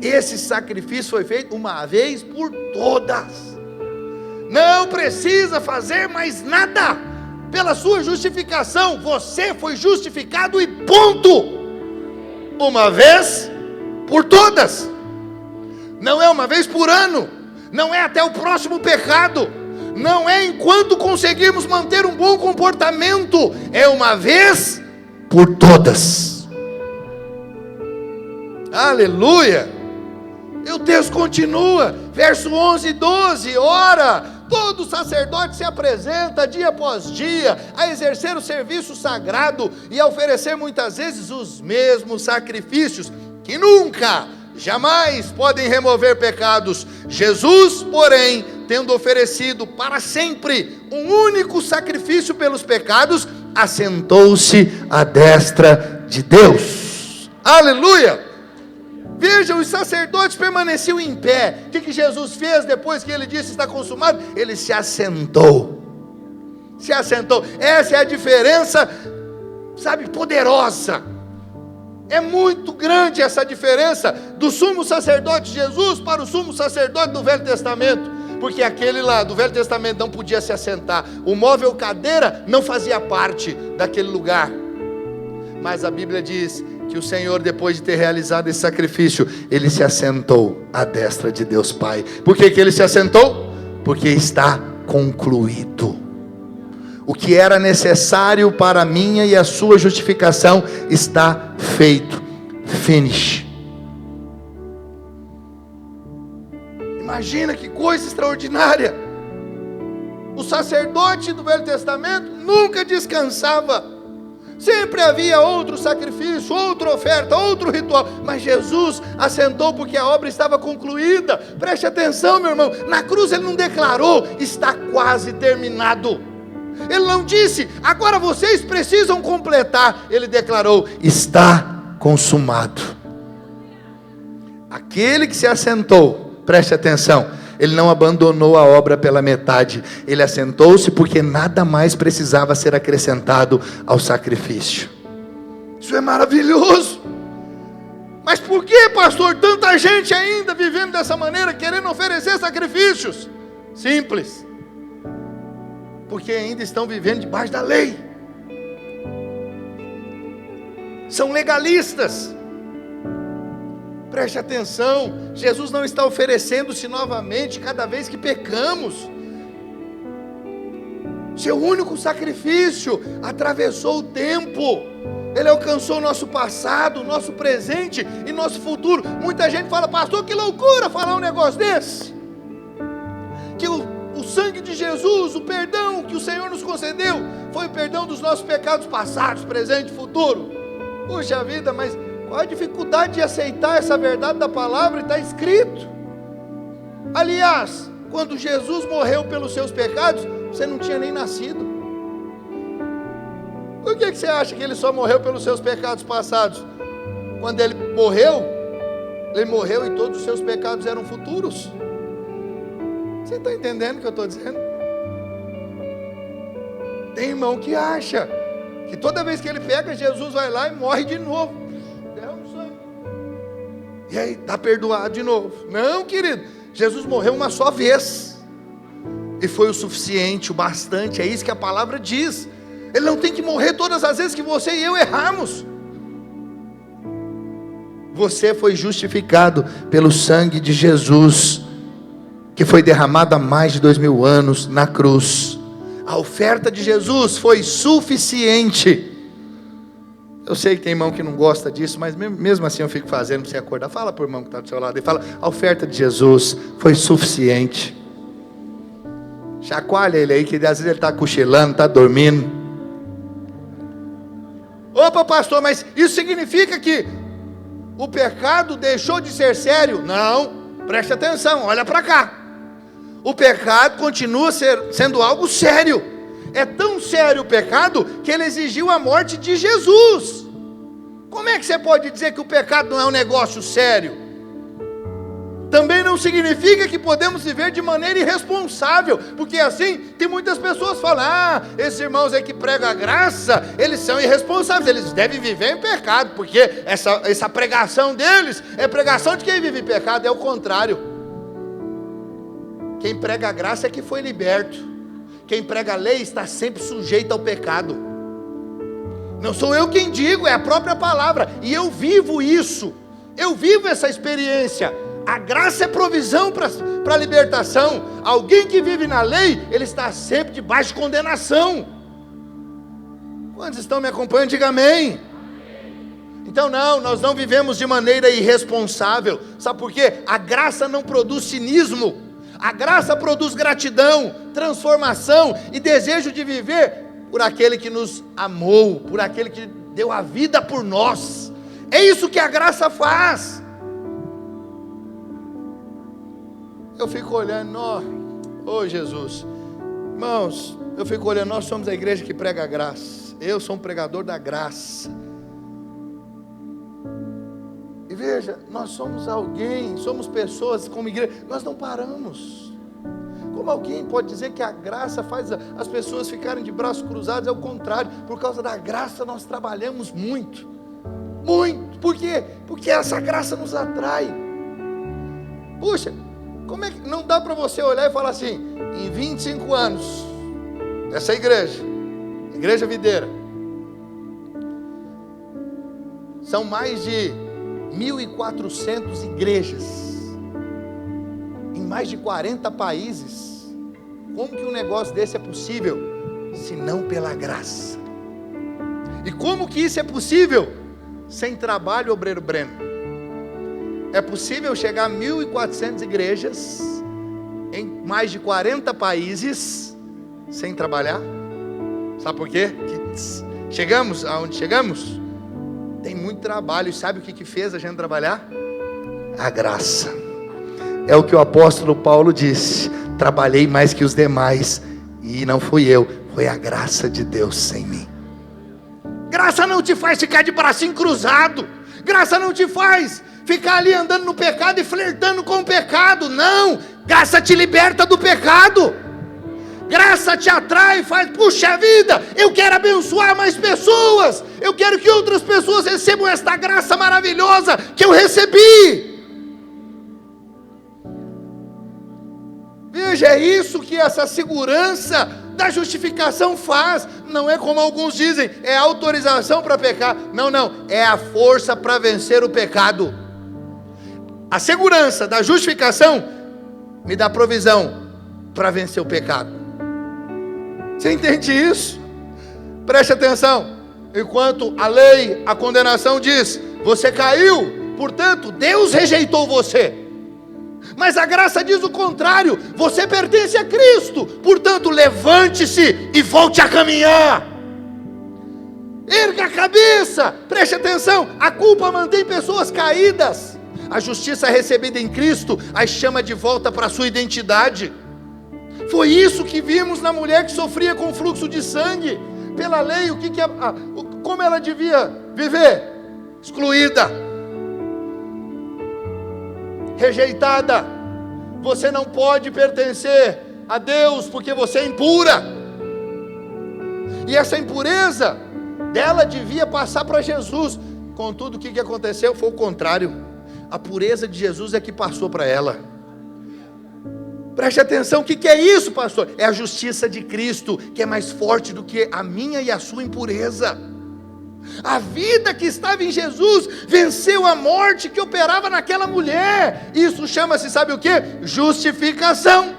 Esse sacrifício foi feito uma vez por todas. Não precisa fazer mais nada pela sua justificação. Você foi justificado e ponto. Uma vez por todas. Não é uma vez por ano. Não é até o próximo pecado. Não é enquanto conseguirmos manter um bom comportamento. É uma vez por todas. Aleluia. E o texto continua, verso 11 e 12. Ora, todo sacerdote se apresenta dia após dia a exercer o serviço sagrado e a oferecer muitas vezes os mesmos sacrifícios que nunca, jamais podem remover pecados. Jesus, porém, tendo oferecido para sempre um único sacrifício pelos pecados, assentou-se à destra de Deus. Aleluia! Veja, os sacerdotes permaneciam em pé. O que Jesus fez depois que ele disse está consumado? Ele se assentou. Se assentou. Essa é a diferença, sabe, poderosa. É muito grande essa diferença do sumo sacerdote Jesus para o sumo sacerdote do Velho Testamento. Porque aquele lá do Velho Testamento não podia se assentar. O móvel cadeira não fazia parte daquele lugar. Mas a Bíblia diz que o Senhor, depois de ter realizado esse sacrifício, ele se assentou à destra de Deus Pai. Por que ele se assentou? Porque está concluído. O que era necessário para a minha e a sua justificação está feito. Finish. Imagina que coisa extraordinária. O sacerdote do Velho Testamento nunca descansava. Sempre havia outro sacrifício, outra oferta, outro ritual. Mas Jesus assentou porque a obra estava concluída. Preste atenção, meu irmão. Na cruz ele não declarou, está quase terminado. Ele não disse, agora vocês precisam completar. Ele declarou, está consumado. Aquele que se assentou, preste atenção, ele não abandonou a obra pela metade. Ele assentou-se porque nada mais precisava ser acrescentado ao sacrifício. Isso é maravilhoso. Mas por que, pastor, tanta gente ainda vivendo dessa maneira, querendo oferecer sacrifícios? Simples. Porque ainda estão vivendo debaixo da lei. São legalistas. Preste atenção, Jesus não está oferecendo-se novamente cada vez que pecamos. Seu único sacrifício atravessou o tempo. Ele alcançou o nosso passado, o nosso presente e nosso futuro. Muita gente fala, pastor, que loucura falar um negócio desse. Que o sangue de Jesus, o perdão que o Senhor nos concedeu, foi o perdão dos nossos pecados passados, presente e futuro. Puxa vida, mas qual a dificuldade de aceitar essa verdade da palavra? Está escrito. Aliás, quando Jesus morreu pelos seus pecados, você não tinha nem nascido. Por que você acha que ele só morreu pelos seus pecados passados? Quando ele morreu e todos os seus pecados eram futuros. Você está entendendo o que eu estou dizendo? Tem irmão que acha que toda vez que ele pega, Jesus vai lá e morre de novo. E aí, está perdoado de novo. Não, querido, Jesus morreu uma só vez. E foi o suficiente, o bastante. É isso que a palavra diz. Ele não tem que morrer todas as vezes que você e eu erramos. Você foi justificado pelo sangue de Jesus, que foi derramado há mais de 2000 anos na cruz. A oferta de Jesus foi suficiente. Eu sei que tem irmão que não gosta disso, mas mesmo assim eu fico fazendo para você acordar. Fala para o irmão que está do seu lado e fala, a oferta de Jesus foi suficiente. Chacoalha ele aí, que às vezes ele está cochilando, está dormindo. Opa, pastor, mas isso significa que o pecado deixou de ser sério? Não, preste atenção, olha para cá. O pecado continua sendo algo sério. É tão sério o pecado que ele exigiu a morte de Jesus. Como é que você pode dizer que o pecado não é um negócio sério? Também não significa que podemos viver de maneira irresponsável, porque assim tem muitas pessoas que falam, esses irmãos aí que pregam a graça, eles são irresponsáveis, eles devem viver em pecado, porque essa pregação deles é pregação de quem vive em pecado. É o contrário. Quem prega a graça é que foi liberto. Quem prega a lei está sempre sujeito ao pecado. Não sou eu quem digo, é a própria palavra. E eu vivo isso. Eu vivo essa experiência. A graça é provisão para a libertação. Alguém que vive na lei, ele está sempre debaixo de condenação. Quantos estão me acompanhando? Diga amém. Então não, nós não vivemos de maneira irresponsável. Sabe por quê? A graça não produz cinismo. A graça produz gratidão, transformação e desejo de viver por aquele que nos amou, por aquele que deu a vida por nós. É isso que a graça faz. Eu fico olhando, Jesus, irmãos, eu fico olhando, nós somos a igreja que prega a graça. Eu sou um pregador da graça. E veja, nós somos alguém, somos pessoas como igreja, nós não paramos. Como alguém pode dizer que a graça faz as pessoas ficarem de braços cruzados? É o contrário, por causa da graça nós trabalhamos muito. Muito, por quê? Porque essa graça nos atrai. Puxa, como é que não dá para você olhar e falar assim, em 25 anos, essa igreja videira, são mais de 1.400 igrejas, em mais de 40 países. Como que um negócio desse é possível? Se não pela graça. E como que isso é possível? Sem trabalho, obreiro Breno. É possível chegar a 1.400 igrejas, em mais de 40 países, sem trabalhar? Sabe por quê? Chegamos aonde chegamos? Tem muito trabalho. E sabe o que fez a gente trabalhar? A graça. É o que o apóstolo Paulo disse: trabalhei mais que os demais, e não fui eu, foi a graça de Deus em mim. Graça não te faz ficar de bracinho cruzado. Graça não te faz ficar ali andando no pecado e flertando com o pecado. Não, graça te liberta do pecado. Graça te atrai, faz, puxa vida, eu quero abençoar mais pessoas. Eu quero que outras pessoas recebam esta graça maravilhosa que eu recebi. Veja, é isso que essa segurança da justificação faz. Não é como alguns dizem, é autorização para pecar. Não, é a força para vencer o pecado. A segurança da justificação me dá provisão para vencer o pecado. Você entende isso? Preste atenção. Enquanto a lei, a condenação diz, você caiu, portanto Deus rejeitou você. Mas a graça diz o contrário, você pertence a Cristo, portanto levante-se e volte a caminhar. Erga a cabeça, preste atenção, a culpa mantém pessoas caídas. A justiça recebida em Cristo as chama de volta para a sua identidade. Foi isso que vimos na mulher que sofria com fluxo de sangue. Pela lei, como ela devia viver? Excluída, rejeitada. Você não pode pertencer a Deus porque você é impura. E essa impureza dela devia passar para Jesus. Contudo, o que aconteceu? Foi o contrário. A pureza de Jesus é que passou para ela. Preste atenção, o que é isso, pastor? É a justiça de Cristo, que é mais forte do que a minha e a sua impureza. A vida que estava em Jesus venceu a morte que operava naquela mulher. Isso chama-se, sabe o que? Justificação.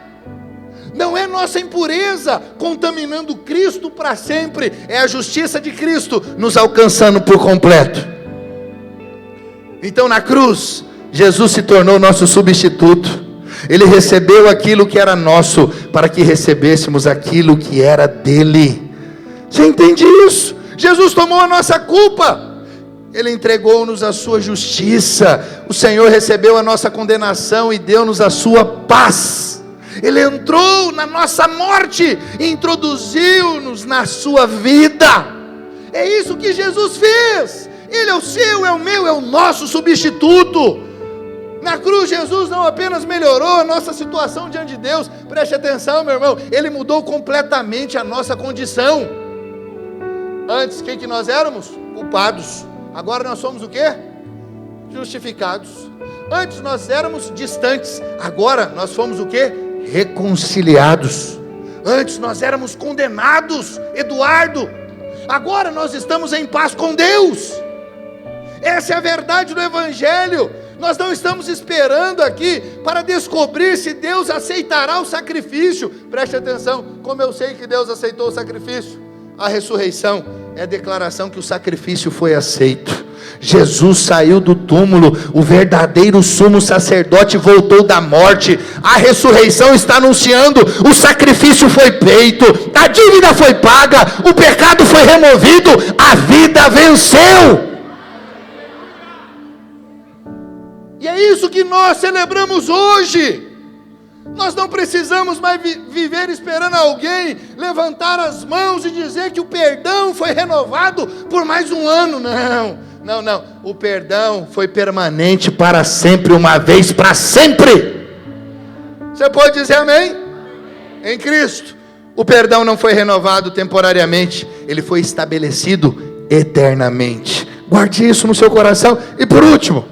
Não é nossa impureza contaminando Cristo para sempre, é a justiça de Cristo nos alcançando por completo. Então na cruz, Jesus se tornou nosso substituto. Ele recebeu aquilo que era nosso, para que recebêssemos aquilo que era dele. Você entende isso? Jesus tomou a nossa culpa, Ele entregou-nos a sua justiça. O Senhor recebeu a nossa condenação e deu-nos a sua paz. Ele entrou na nossa morte e introduziu-nos na sua vida. É isso que Jesus fez. Ele é o seu, é o meu, é o nosso substituto. Na cruz, Jesus não apenas melhorou a nossa situação diante de Deus, preste atenção, meu irmão, Ele mudou completamente a nossa condição. Antes, quem que nós éramos? Culpados. Agora nós somos o quê? Justificados. Antes nós éramos distantes, agora nós fomos o quê? Reconciliados. Antes nós éramos condenados, Eduardo, agora nós estamos em paz com Deus. Essa é a verdade do Evangelho. Nós não estamos esperando aqui para descobrir se Deus aceitará o sacrifício. Preste atenção, como eu sei que Deus aceitou o sacrifício? A ressurreição é a declaração que o sacrifício foi aceito. Jesus saiu do túmulo, o verdadeiro sumo sacerdote voltou da morte, a ressurreição está anunciando, o sacrifício foi feito, a dívida foi paga, o pecado foi removido, a vida venceu. E é isso que nós celebramos hoje. Nós não precisamos mais viver esperando alguém levantar as mãos e dizer que o perdão foi renovado por mais um ano. Não. O perdão foi permanente para sempre, uma vez para sempre. Você pode dizer amém? Em Cristo, o perdão não foi renovado temporariamente, ele foi estabelecido eternamente. Guarde isso no seu coração. E por último,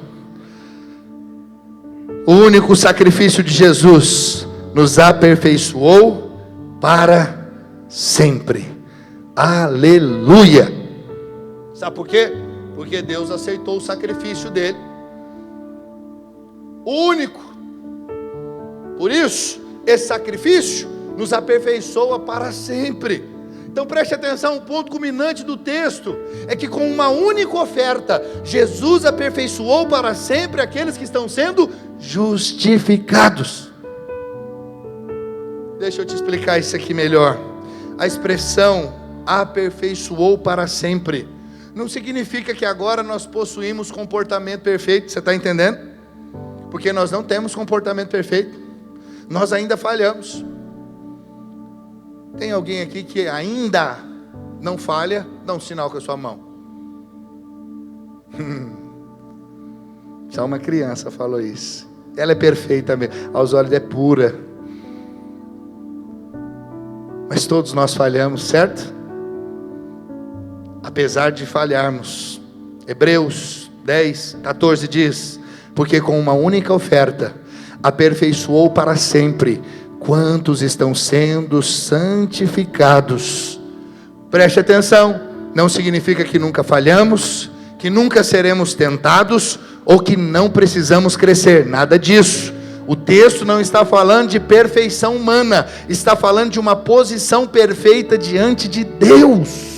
o único sacrifício de Jesus nos aperfeiçoou para sempre. Aleluia! Sabe por quê? Porque Deus aceitou o sacrifício dele. O único. Por isso, esse sacrifício nos aperfeiçoa para sempre. Então preste atenção, um ponto culminante do texto é que com uma única oferta, Jesus aperfeiçoou para sempre aqueles que estão sendo justificados. Deixa eu te explicar isso aqui melhor. A expressão aperfeiçoou para sempre não significa que agora nós possuímos comportamento perfeito, você está entendendo? Porque nós não temos comportamento perfeito, nós ainda falhamos. Tem alguém aqui que ainda não falha? Dá um sinal com a sua mão. Só uma criança falou isso. Ela é perfeita mesmo, aos olhos é pura. Mas todos nós falhamos, certo? Apesar de falharmos. Hebreus 10, 14 diz: porque com uma única oferta aperfeiçoou para sempre quantos estão sendo santificados. Preste atenção, não significa que nunca falhamos, que nunca seremos tentados, ou que não precisamos crescer, nada disso. O texto não está falando de perfeição humana, está falando de uma posição perfeita diante de Deus.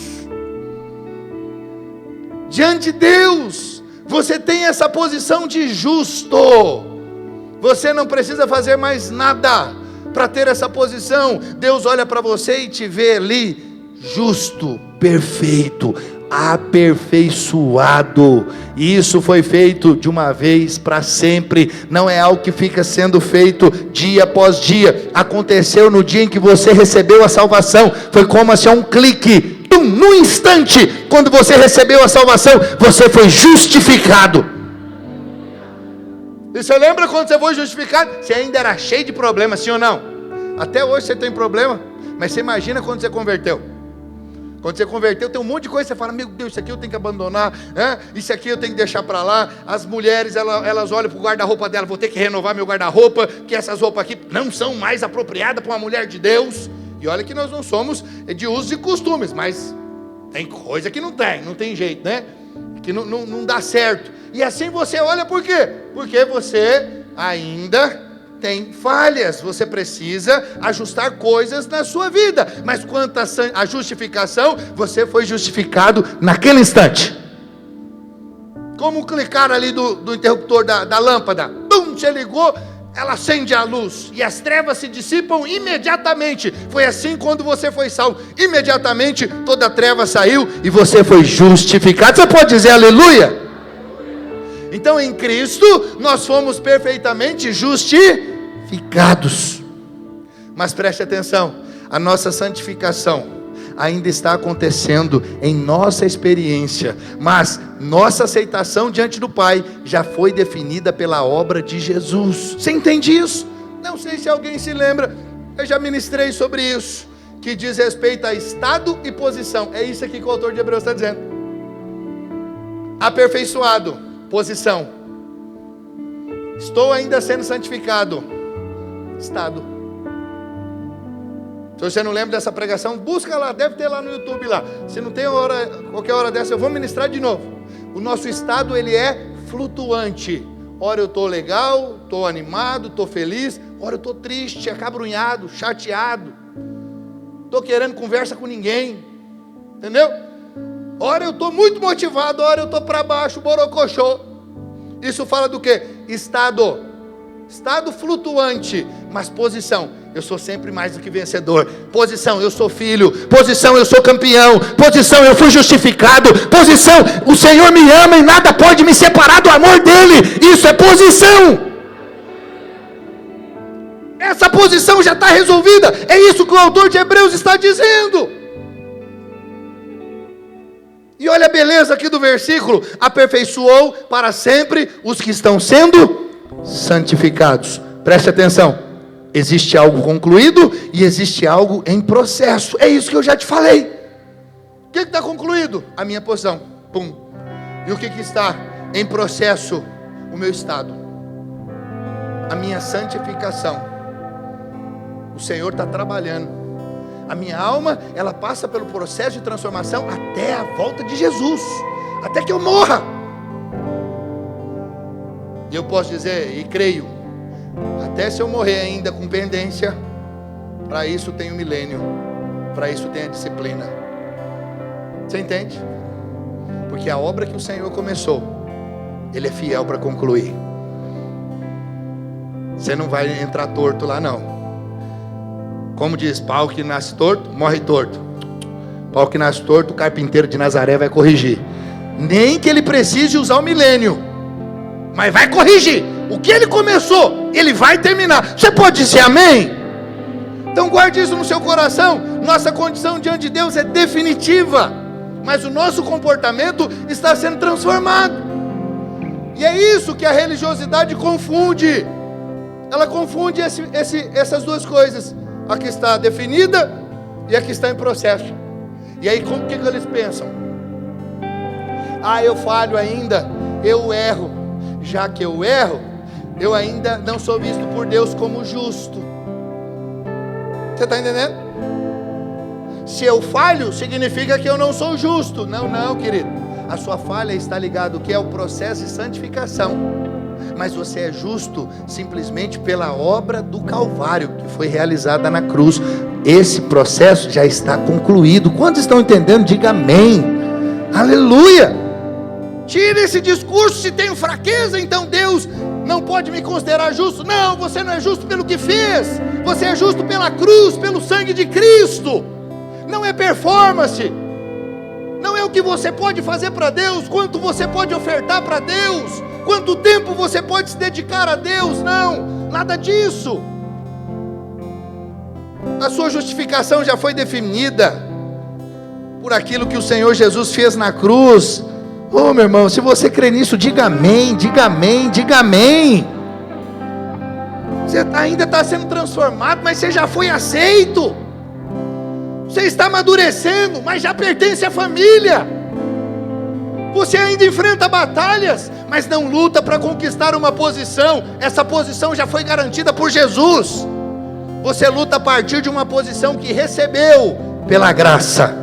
Diante de Deus, você tem essa posição de justo, você não precisa fazer mais nada para ter essa posição. Deus olha para você e te vê ali, justo, perfeito, aperfeiçoado. E isso foi feito de uma vez para sempre, não é algo que fica sendo feito dia após dia. Aconteceu no dia em que você recebeu a salvação, foi como assim um clique, no instante, quando você recebeu a salvação, você foi justificado. E você lembra quando você foi justificado? Você ainda era cheio de problemas, sim ou não? Até hoje você tem problema, mas você imagina quando você converteu. Quando você converteu, tem um monte de coisa, você fala, meu Deus, isso aqui eu tenho que abandonar, isso aqui eu tenho que deixar para lá. As mulheres, elas olham para o guarda-roupa dela, vou ter que renovar meu guarda-roupa, que essas roupas aqui não são mais apropriadas para uma mulher de Deus. E olha que nós não somos de usos e costumes, mas tem coisa que não tem jeito, né? Que não dá certo. E assim você olha por quê? Porque você ainda tem falhas, você precisa ajustar coisas na sua vida. Mas quanto à justificação, você foi justificado naquele instante. Como clicar ali do interruptor da lâmpada, bum, você ligou, ela acende a luz e as trevas se dissipam imediatamente. Foi assim quando você foi salvo, imediatamente toda a treva saiu e você foi justificado. Você pode dizer aleluia? Então em Cristo nós fomos perfeitamente justificados. Mas preste atenção, a nossa santificação ainda está acontecendo em nossa experiência, mas nossa aceitação diante do Pai já foi definida pela obra de Jesus. Você entende isso? Não sei se alguém se lembra, eu já ministrei sobre isso, que diz respeito a estado e posição. É isso aqui que o autor de Hebreus está dizendo. Aperfeiçoado, posição. Estou ainda sendo santificado, estado. Se você não lembra dessa pregação, busca lá, deve ter lá no YouTube lá. Se não tem qualquer hora dessa, eu vou ministrar de novo. O nosso estado, ele é flutuante. Ora eu estou legal, estou animado, estou feliz. Ora eu estou triste, acabrunhado, chateado. Estou querendo conversa com ninguém. Entendeu? Ora eu estou muito motivado, ora eu estou para baixo, borocochô. Isso fala do quê? Estado flutuante, mas posição, eu sou sempre mais do que vencedor. Posição, eu sou filho. Posição, eu sou campeão. Posição, eu fui justificado. Posição, o Senhor me ama e nada pode me separar do amor dele. Isso é posição. Essa posição já está resolvida. É isso que o autor de Hebreus está dizendo. E olha a beleza aqui do versículo: aperfeiçoou para sempre os que estão sendo santificados. Preste atenção, existe algo concluído e existe algo em processo. É isso que eu já te falei. O que está concluído? A minha posição. Pum. E o que está em processo? O meu estado, a minha santificação. O Senhor está trabalhando. A minha alma, ela passa pelo processo de transformação até a volta de Jesus, até que eu morra. E eu posso dizer, e creio, até se eu morrer ainda com pendência, para isso tem o milênio, para isso tem a disciplina. Você entende? Porque a obra que o Senhor começou, Ele é fiel para concluir. Você não vai entrar torto lá não. Como diz, pau que nasce torto, morre torto. Pau que nasce torto, o carpinteiro de Nazaré vai corrigir. Nem que ele precise usar o milênio, mas vai corrigir. O que ele começou, ele vai terminar. Você pode dizer amém? Então guarde isso no seu coração. Nossa condição diante de Deus é definitiva, mas o nosso comportamento está sendo transformado. E é isso que a religiosidade confunde. Ela confunde essas duas coisas. A que está definida e a que está em processo. E aí como que eles pensam? Eu falho ainda, eu erro. Já que eu erro, eu ainda não sou visto por Deus como justo. Você está entendendo? Se eu falho, significa que eu não sou justo. Não, querido. A sua falha está ligada ao que é o processo de santificação. Mas você é justo simplesmente pela obra do Calvário, que foi realizada na cruz. Esse processo já está concluído. Quantos estão entendendo? Diga amém. Aleluia. Tire esse discurso: se tenho fraqueza, então Deus não pode me considerar justo. Não, você não é justo pelo que fez. Você é justo pela cruz, pelo sangue de Cristo. Não é performance. Não é o que você pode fazer para Deus, quanto você pode ofertar para Deus, quanto tempo você pode se dedicar a Deus. Não, nada disso. A sua justificação já foi definida por aquilo que o Senhor Jesus fez na cruz. Oh, meu irmão, se você crê nisso, diga amém, diga amém, diga amém. Você ainda está sendo transformado, mas você já foi aceito. Você está amadurecendo, mas já pertence à família. Você ainda enfrenta batalhas, mas não luta para conquistar uma posição. Essa posição já foi garantida por Jesus. Você luta a partir de uma posição que recebeu pela graça.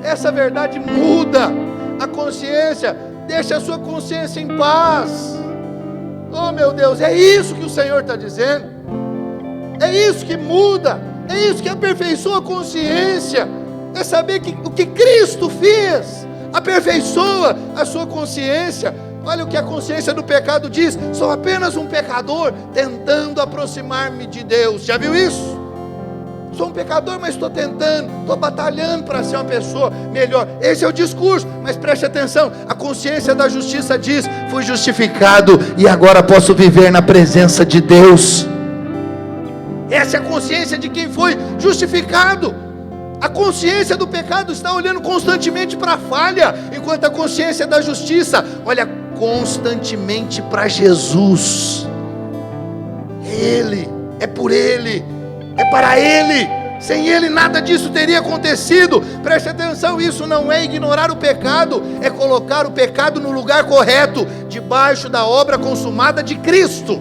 Essa verdade muda a consciência. Deixa a sua consciência em paz. Oh meu Deus, é isso que o Senhor está dizendo. É isso que muda. É isso que aperfeiçoa a consciência. É saber que o que Cristo fez aperfeiçoa a sua consciência. Olha o que a consciência do pecado diz: sou apenas um pecador tentando aproximar-me de Deus. Já viu isso? Sou um pecador, mas estou tentando, estou batalhando para ser uma pessoa melhor. Esse é o discurso, mas preste atenção. A consciência da justiça diz: fui justificado e agora posso viver na presença de Deus. Essa é a consciência de quem foi justificado. A consciência do pecado está olhando constantemente para a falha, enquanto a consciência da justiça olha constantemente para Jesus. É Ele, é por Ele, é para Ele. Sem Ele nada disso teria acontecido. Preste atenção, isso não é ignorar o pecado, é colocar o pecado no lugar correto, debaixo da obra consumada de Cristo.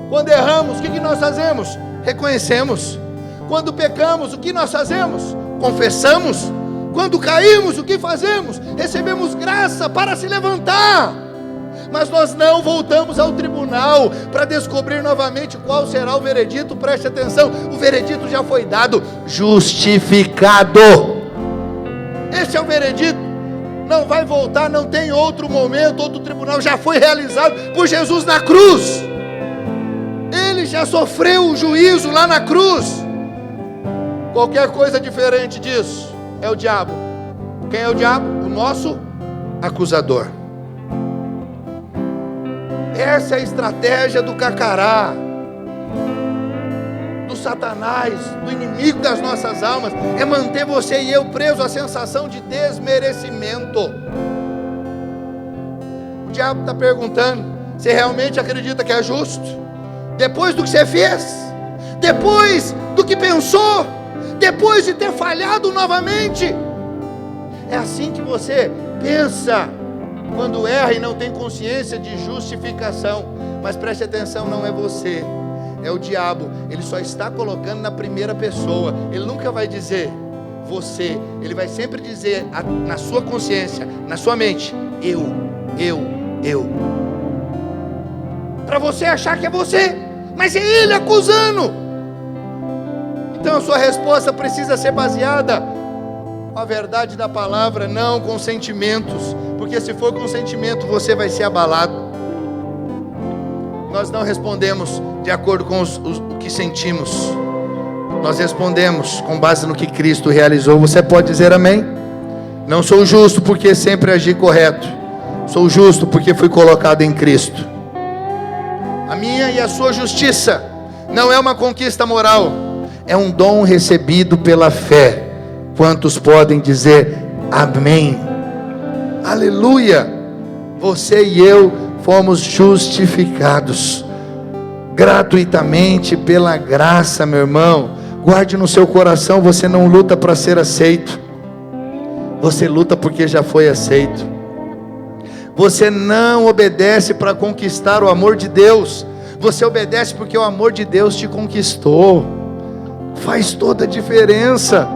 Quando erramos, o que nós fazemos? Reconhecemos. Quando pecamos, o que nós fazemos? Confessamos. Quando caímos, o que fazemos? Recebemos graça para se levantar. Mas nós não voltamos ao tribunal para descobrir novamente qual será o veredito. Preste atenção, o veredito já foi dado: justificado. não vai voltar, não tem outro momento, outro tribunal, já foi realizado por Jesus na cruz. Ele já sofreu o juízo lá na cruz. Qualquer coisa diferente disso é o diabo. Quem é o diabo? O nosso acusador. Essa é a estratégia do cacará, do Satanás, do inimigo das nossas almas, é manter você e eu presos à sensação de desmerecimento. O diabo está perguntando: você realmente acredita que é justo? Depois do que você fez? Depois do que pensou? Depois de ter falhado novamente? É assim que você pensa quando erra e não tem consciência de justificação. Mas preste atenção, não é você, é o diabo. Ele só está colocando na primeira pessoa. Ele nunca vai dizer você. Ele vai sempre dizer na sua consciência, na sua mente: eu. Para você achar que é você, mas é ele acusando. Então a sua resposta precisa ser baseada com a verdade da palavra, não com sentimentos. Porque se for com sentimento, você vai ser abalado. Nós não respondemos de acordo com o que sentimos. Nós respondemos com base no que Cristo realizou. Você pode dizer amém? Não sou justo porque sempre agi correto. Sou justo porque fui colocado em Cristo. A minha e a sua justiça não é uma conquista moral, é um dom recebido pela fé. Quantos podem dizer amém? Aleluia! Você e eu fomos justificados gratuitamente pela graça, meu irmão. Guarde no seu coração, você não luta para ser aceito, você luta porque já foi aceito. Você não obedece para conquistar o amor de Deus, você obedece porque o amor de Deus te conquistou. Faz toda a diferença.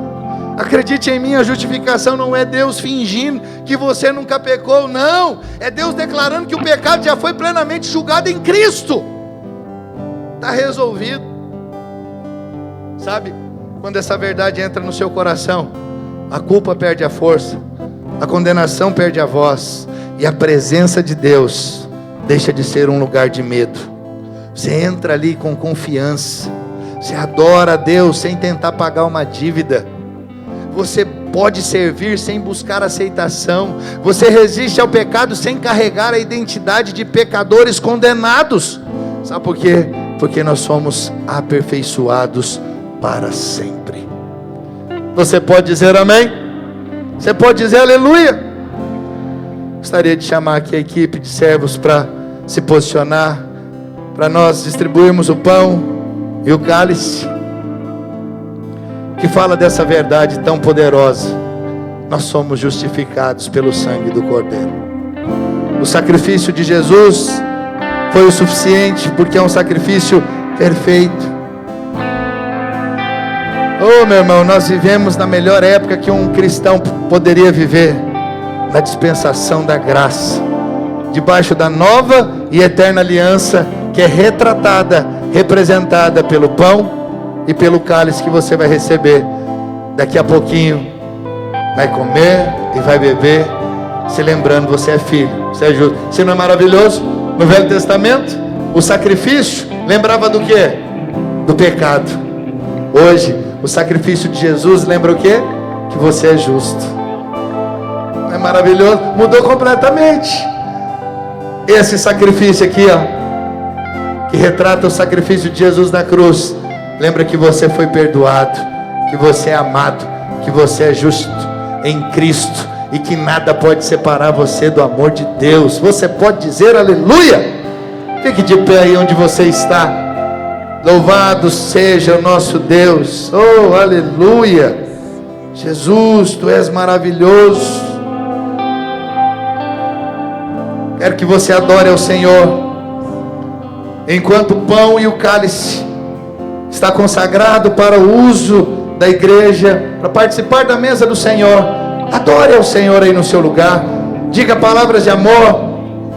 Acredite em mim, a justificação não é Deus fingindo que você nunca pecou, não. É Deus declarando que o pecado já foi plenamente julgado em Cristo. Está resolvido. Sabe, quando essa verdade entra no seu coração, a culpa perde a força, a condenação perde a voz, e a presença de Deus deixa de ser um lugar de medo. Você entra ali com confiança, você adora a Deus sem tentar pagar uma dívida. Você pode servir sem buscar aceitação. Você resiste ao pecado sem carregar a identidade de pecadores condenados. Sabe por quê? Porque nós somos aperfeiçoados para sempre. Você pode dizer amém? Você pode dizer aleluia? Gostaria de chamar aqui a equipe de servos para se posicionar, para nós distribuirmos o pão e o cálice, que fala dessa verdade tão poderosa. Nós somos justificados pelo sangue do Cordeiro. O sacrifício de Jesus foi o suficiente, porque é um sacrifício perfeito. Oh, meu irmão, nós vivemos na melhor época que um cristão poderia viver, na dispensação da graça, debaixo da nova e eterna aliança, que é representada pelo pão e pelo cálice que você vai receber. Daqui a pouquinho vai comer e vai beber, se lembrando, você é filho, você é justo. Isso não é maravilhoso? No Velho Testamento, o sacrifício lembrava do quê? Do pecado. Hoje, o sacrifício de Jesus lembra o quê? Que você é justo. Não é maravilhoso? Mudou completamente. Esse sacrifício aqui, ó, que retrata o sacrifício de Jesus na cruz, lembra que você foi perdoado, que você é amado, que você é justo em Cristo, e que nada pode separar você do amor de Deus. Você pode dizer aleluia? Fique de pé aí onde você está. Louvado seja o nosso Deus. Oh, aleluia. Jesus, Tu és maravilhoso. Quero que você adore ao Senhor, enquanto o pão e o cálice está consagrado para o uso da igreja, para participar da mesa do Senhor. Adore ao Senhor aí no seu lugar, diga palavras de amor.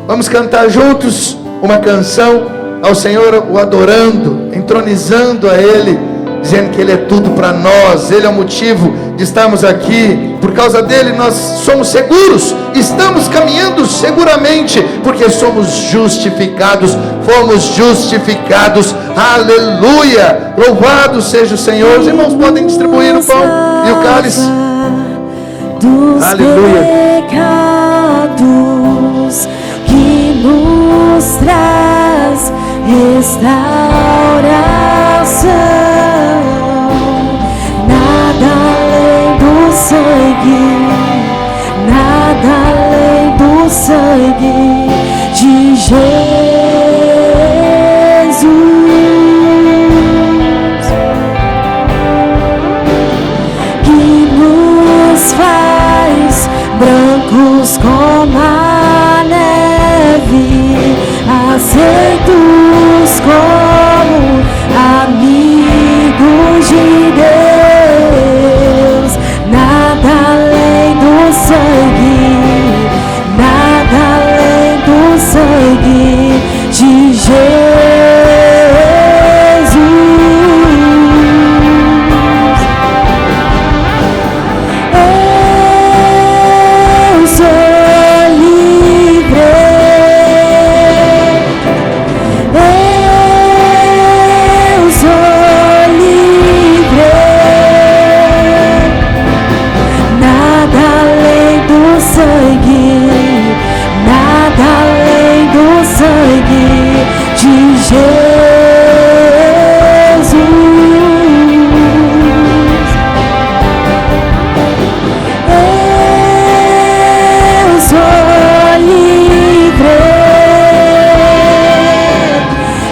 Vamos cantar juntos uma canção ao Senhor, o adorando, entronizando a Ele, dizendo que Ele é tudo para nós, Ele é o motivo de estarmos aqui. Por causa dele nós somos seguros, estamos caminhando seguramente, porque somos justificados, fomos justificados. Aleluia, louvado seja o Senhor. Os irmãos podem distribuir o pão e o cálice. Aleluia. Pecados que nos traz restauração, nada além do sangue, nada além do sangue de Jesus, que nos faz brancos como a neve, aceitos como amigos de Deus. Nada além do sangue, nada além do sangue de Jesus. Eu sou livre, eu sou livre. Nada além do sangue, nada além do sangue de Jesus. Eu sou livre,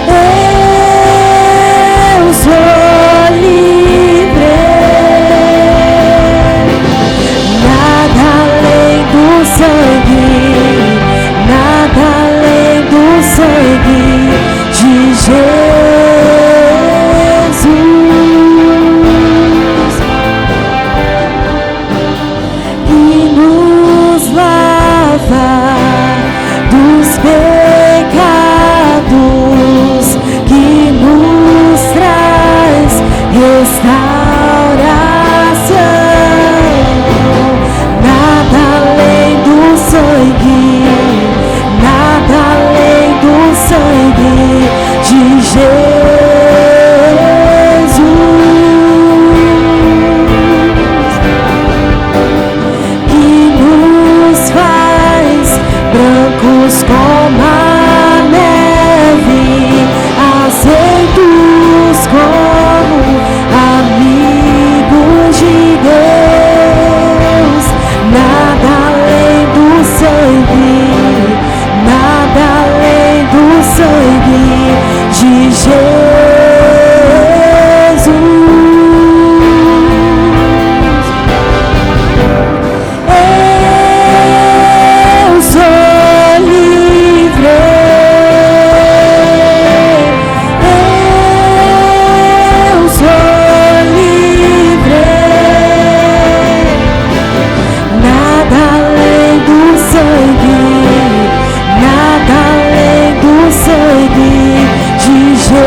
eu sou livre. Nada além do sangue, nada além do sangue de Jesus, que nos lava dos pecados, que nos traz restauração. Nada além do sangue, nada além do sangue de Jesus, que nos faz brancos como a neve, aceitos como amigos de Deus. Nada além do sangue, nada além do sangue de Jesus. Eu sou livre, eu sou livre. Nada além do sangue, nada além do sangue de Jesus,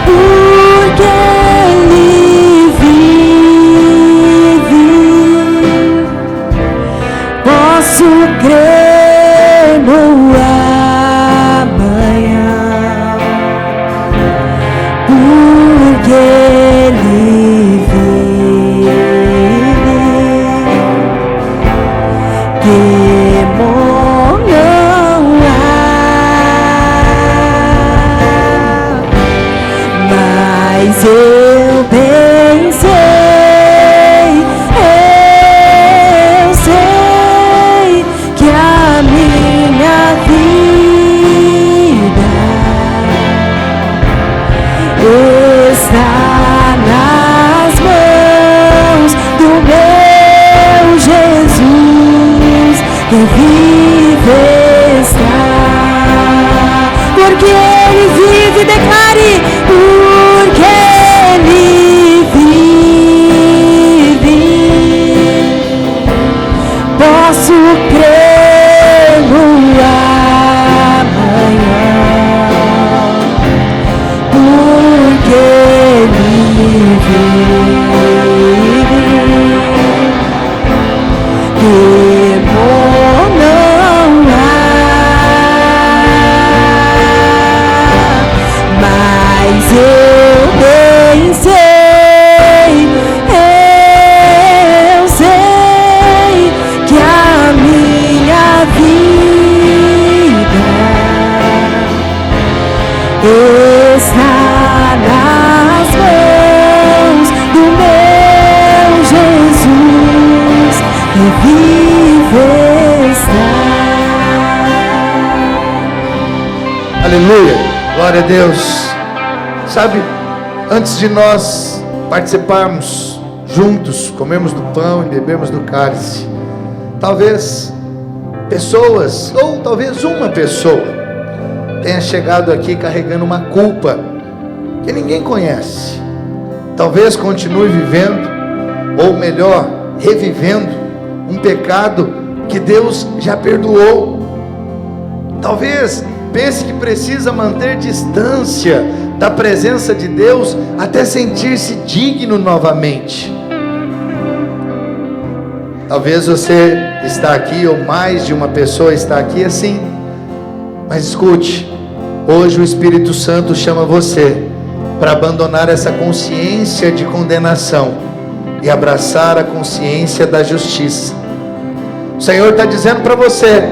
porque Ele vive. Posso crer no amanhã, porque Ele vive. Temor não há, mas eu bem sei, eu sei que a minha vida está nas mãos do meu Jesus, que vive está. Porque Ele vive, declare, porque Ele vive. Posso crer no amanhã, Aleluia. Glória a Deus. Sabe, antes de nós participarmos juntos, comemos do pão e bebemos do cálice, talvez pessoas, ou talvez uma pessoa, tenha chegado aqui carregando uma culpa que ninguém conhece. Talvez continue vivendo, ou melhor, revivendo um pecado que Deus já perdoou. Talvez pense que precisa manter distância da presença de Deus até sentir-se digno novamente. Talvez você está aqui, ou mais de uma pessoa está aqui assim. Mas escute, hoje o Espírito Santo chama você para abandonar essa consciência de condenação e abraçar a consciência da justiça. O Senhor está dizendo para você: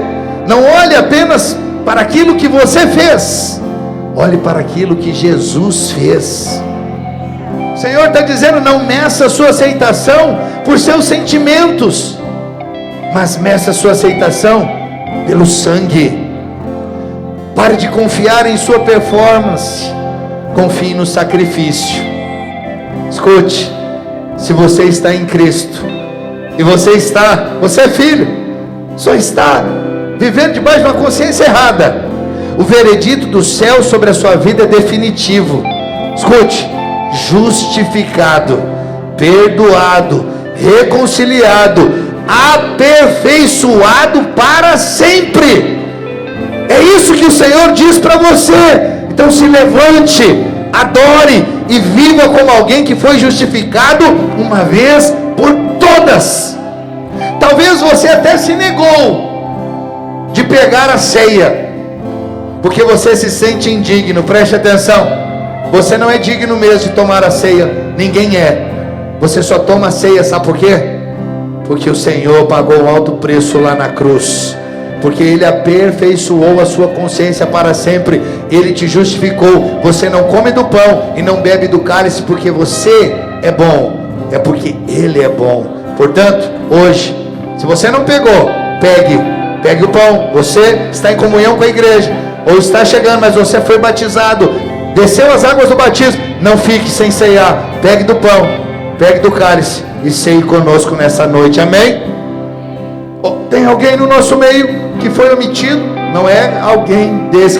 não olhe apenas para aquilo que você fez, olhe para aquilo que Jesus fez. O Senhor está dizendo: não meça a sua aceitação por seus sentimentos, mas meça a sua aceitação pelo sangue. Pare de confiar em sua performance, confie no sacrifício. Escute, se você está em Cristo, e você é filho, só está vivendo debaixo de uma consciência errada, o veredito do céu sobre a sua vida é definitivo. Escute: justificado, perdoado, reconciliado, aperfeiçoado para sempre. É isso que o Senhor diz para você. Então se levante, adore e viva como alguém que foi justificado uma vez por todas. Talvez você até se negou de pegar a ceia, porque você se sente indigno. Preste atenção, você não é digno mesmo de tomar a ceia. Ninguém é. Você só toma a ceia, sabe por quê? Porque o Senhor pagou um alto preço lá na cruz, porque Ele aperfeiçoou a sua consciência para sempre. Ele te justificou. Você não come do pão e não bebe do cálice porque você é bom, é porque Ele é bom. Portanto, hoje, se você não pegou, pegue o pão. Você está em comunhão com a igreja, ou está chegando, mas você foi batizado, desceu as águas do batismo, não fique sem ceiar. Pegue do pão, pegue do cálice e ceie conosco nessa noite. Amém? Tem alguém no nosso meio que foi omitido? Não é alguém desse,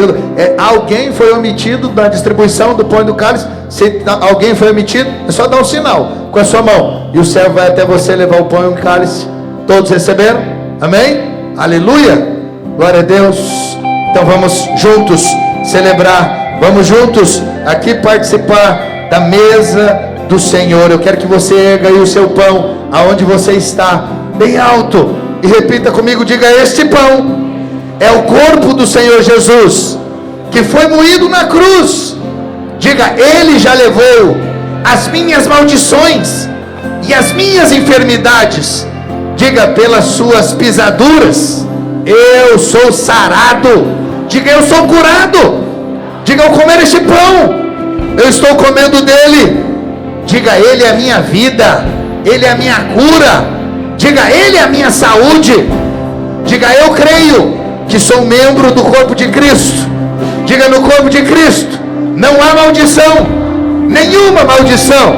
alguém foi omitido da distribuição do pão e do cálice. Se alguém foi omitido, é só dar um sinal com a sua mão, e o servo vai até você levar o pão e o cálice. Todos receberam? Amém? Aleluia, glória a Deus. Então vamos juntos celebrar, vamos juntos aqui participar da mesa do Senhor. Eu quero que você erga aí o seu pão, aonde você está, bem alto, e repita comigo, diga: este pão é o corpo do Senhor Jesus, que foi moído na cruz. Diga: Ele já levou as minhas maldições e as minhas enfermidades. Diga: pelas suas pisaduras eu sou sarado. Diga: eu sou curado. Diga: ao comer este pão, eu estou comendo dele. Diga: Ele é a minha vida, Ele é a minha cura. Diga: Ele é a minha saúde. Diga: eu creio que sou membro do corpo de Cristo. Diga: no corpo de Cristo não há maldição, nenhuma maldição.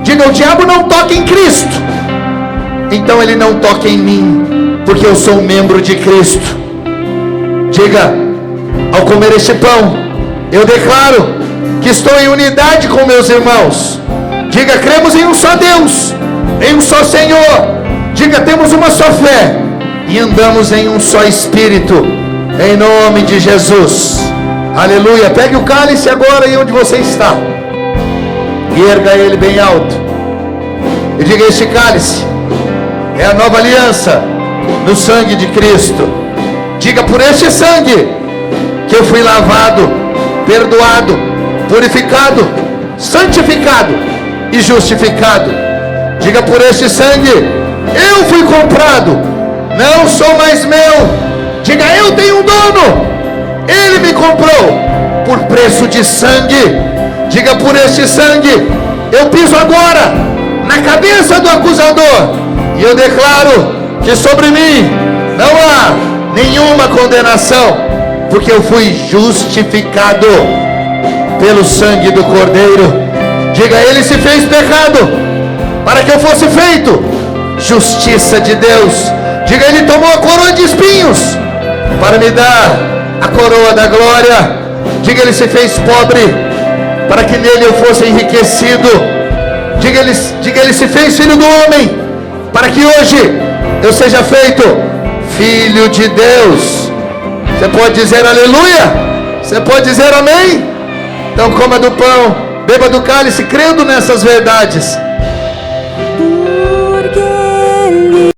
Diga: o diabo não toca em Cristo, então ele não toca em mim, porque eu sou membro de Cristo. Diga: ao comer este pão, eu declaro que estou em unidade com meus irmãos. Diga: cremos em um só Deus, em um só Senhor. Diga: temos uma só fé e andamos em um só Espírito, em nome de Jesus. Aleluia. Pegue o cálice agora aí onde você está e erga ele bem alto e diga: este cálice é a nova aliança no sangue de Cristo. Diga: por este sangue que eu fui lavado, perdoado, purificado, santificado e justificado. Diga: por este sangue eu fui comprado, não sou mais meu. Diga: eu tenho um dono, ele me comprou por preço de sangue. Diga: por este sangue eu piso agora na cabeça do acusador, e eu declaro que sobre mim não há nenhuma condenação. porque eu fui justificado pelo sangue do Cordeiro. Diga, ele se fez pecado para que eu fosse feito justiça de Deus. Diga, ele tomou a coroa de espinhos para me dar a coroa da glória. Diga, ele se fez pobre para que nele eu fosse enriquecido. Diga, ele se fez filho do homem para que hoje eu seja feito filho de Deus. Você pode dizer aleluia? Você pode dizer amém? Então coma do pão, beba do cálice, crendo nessas verdades.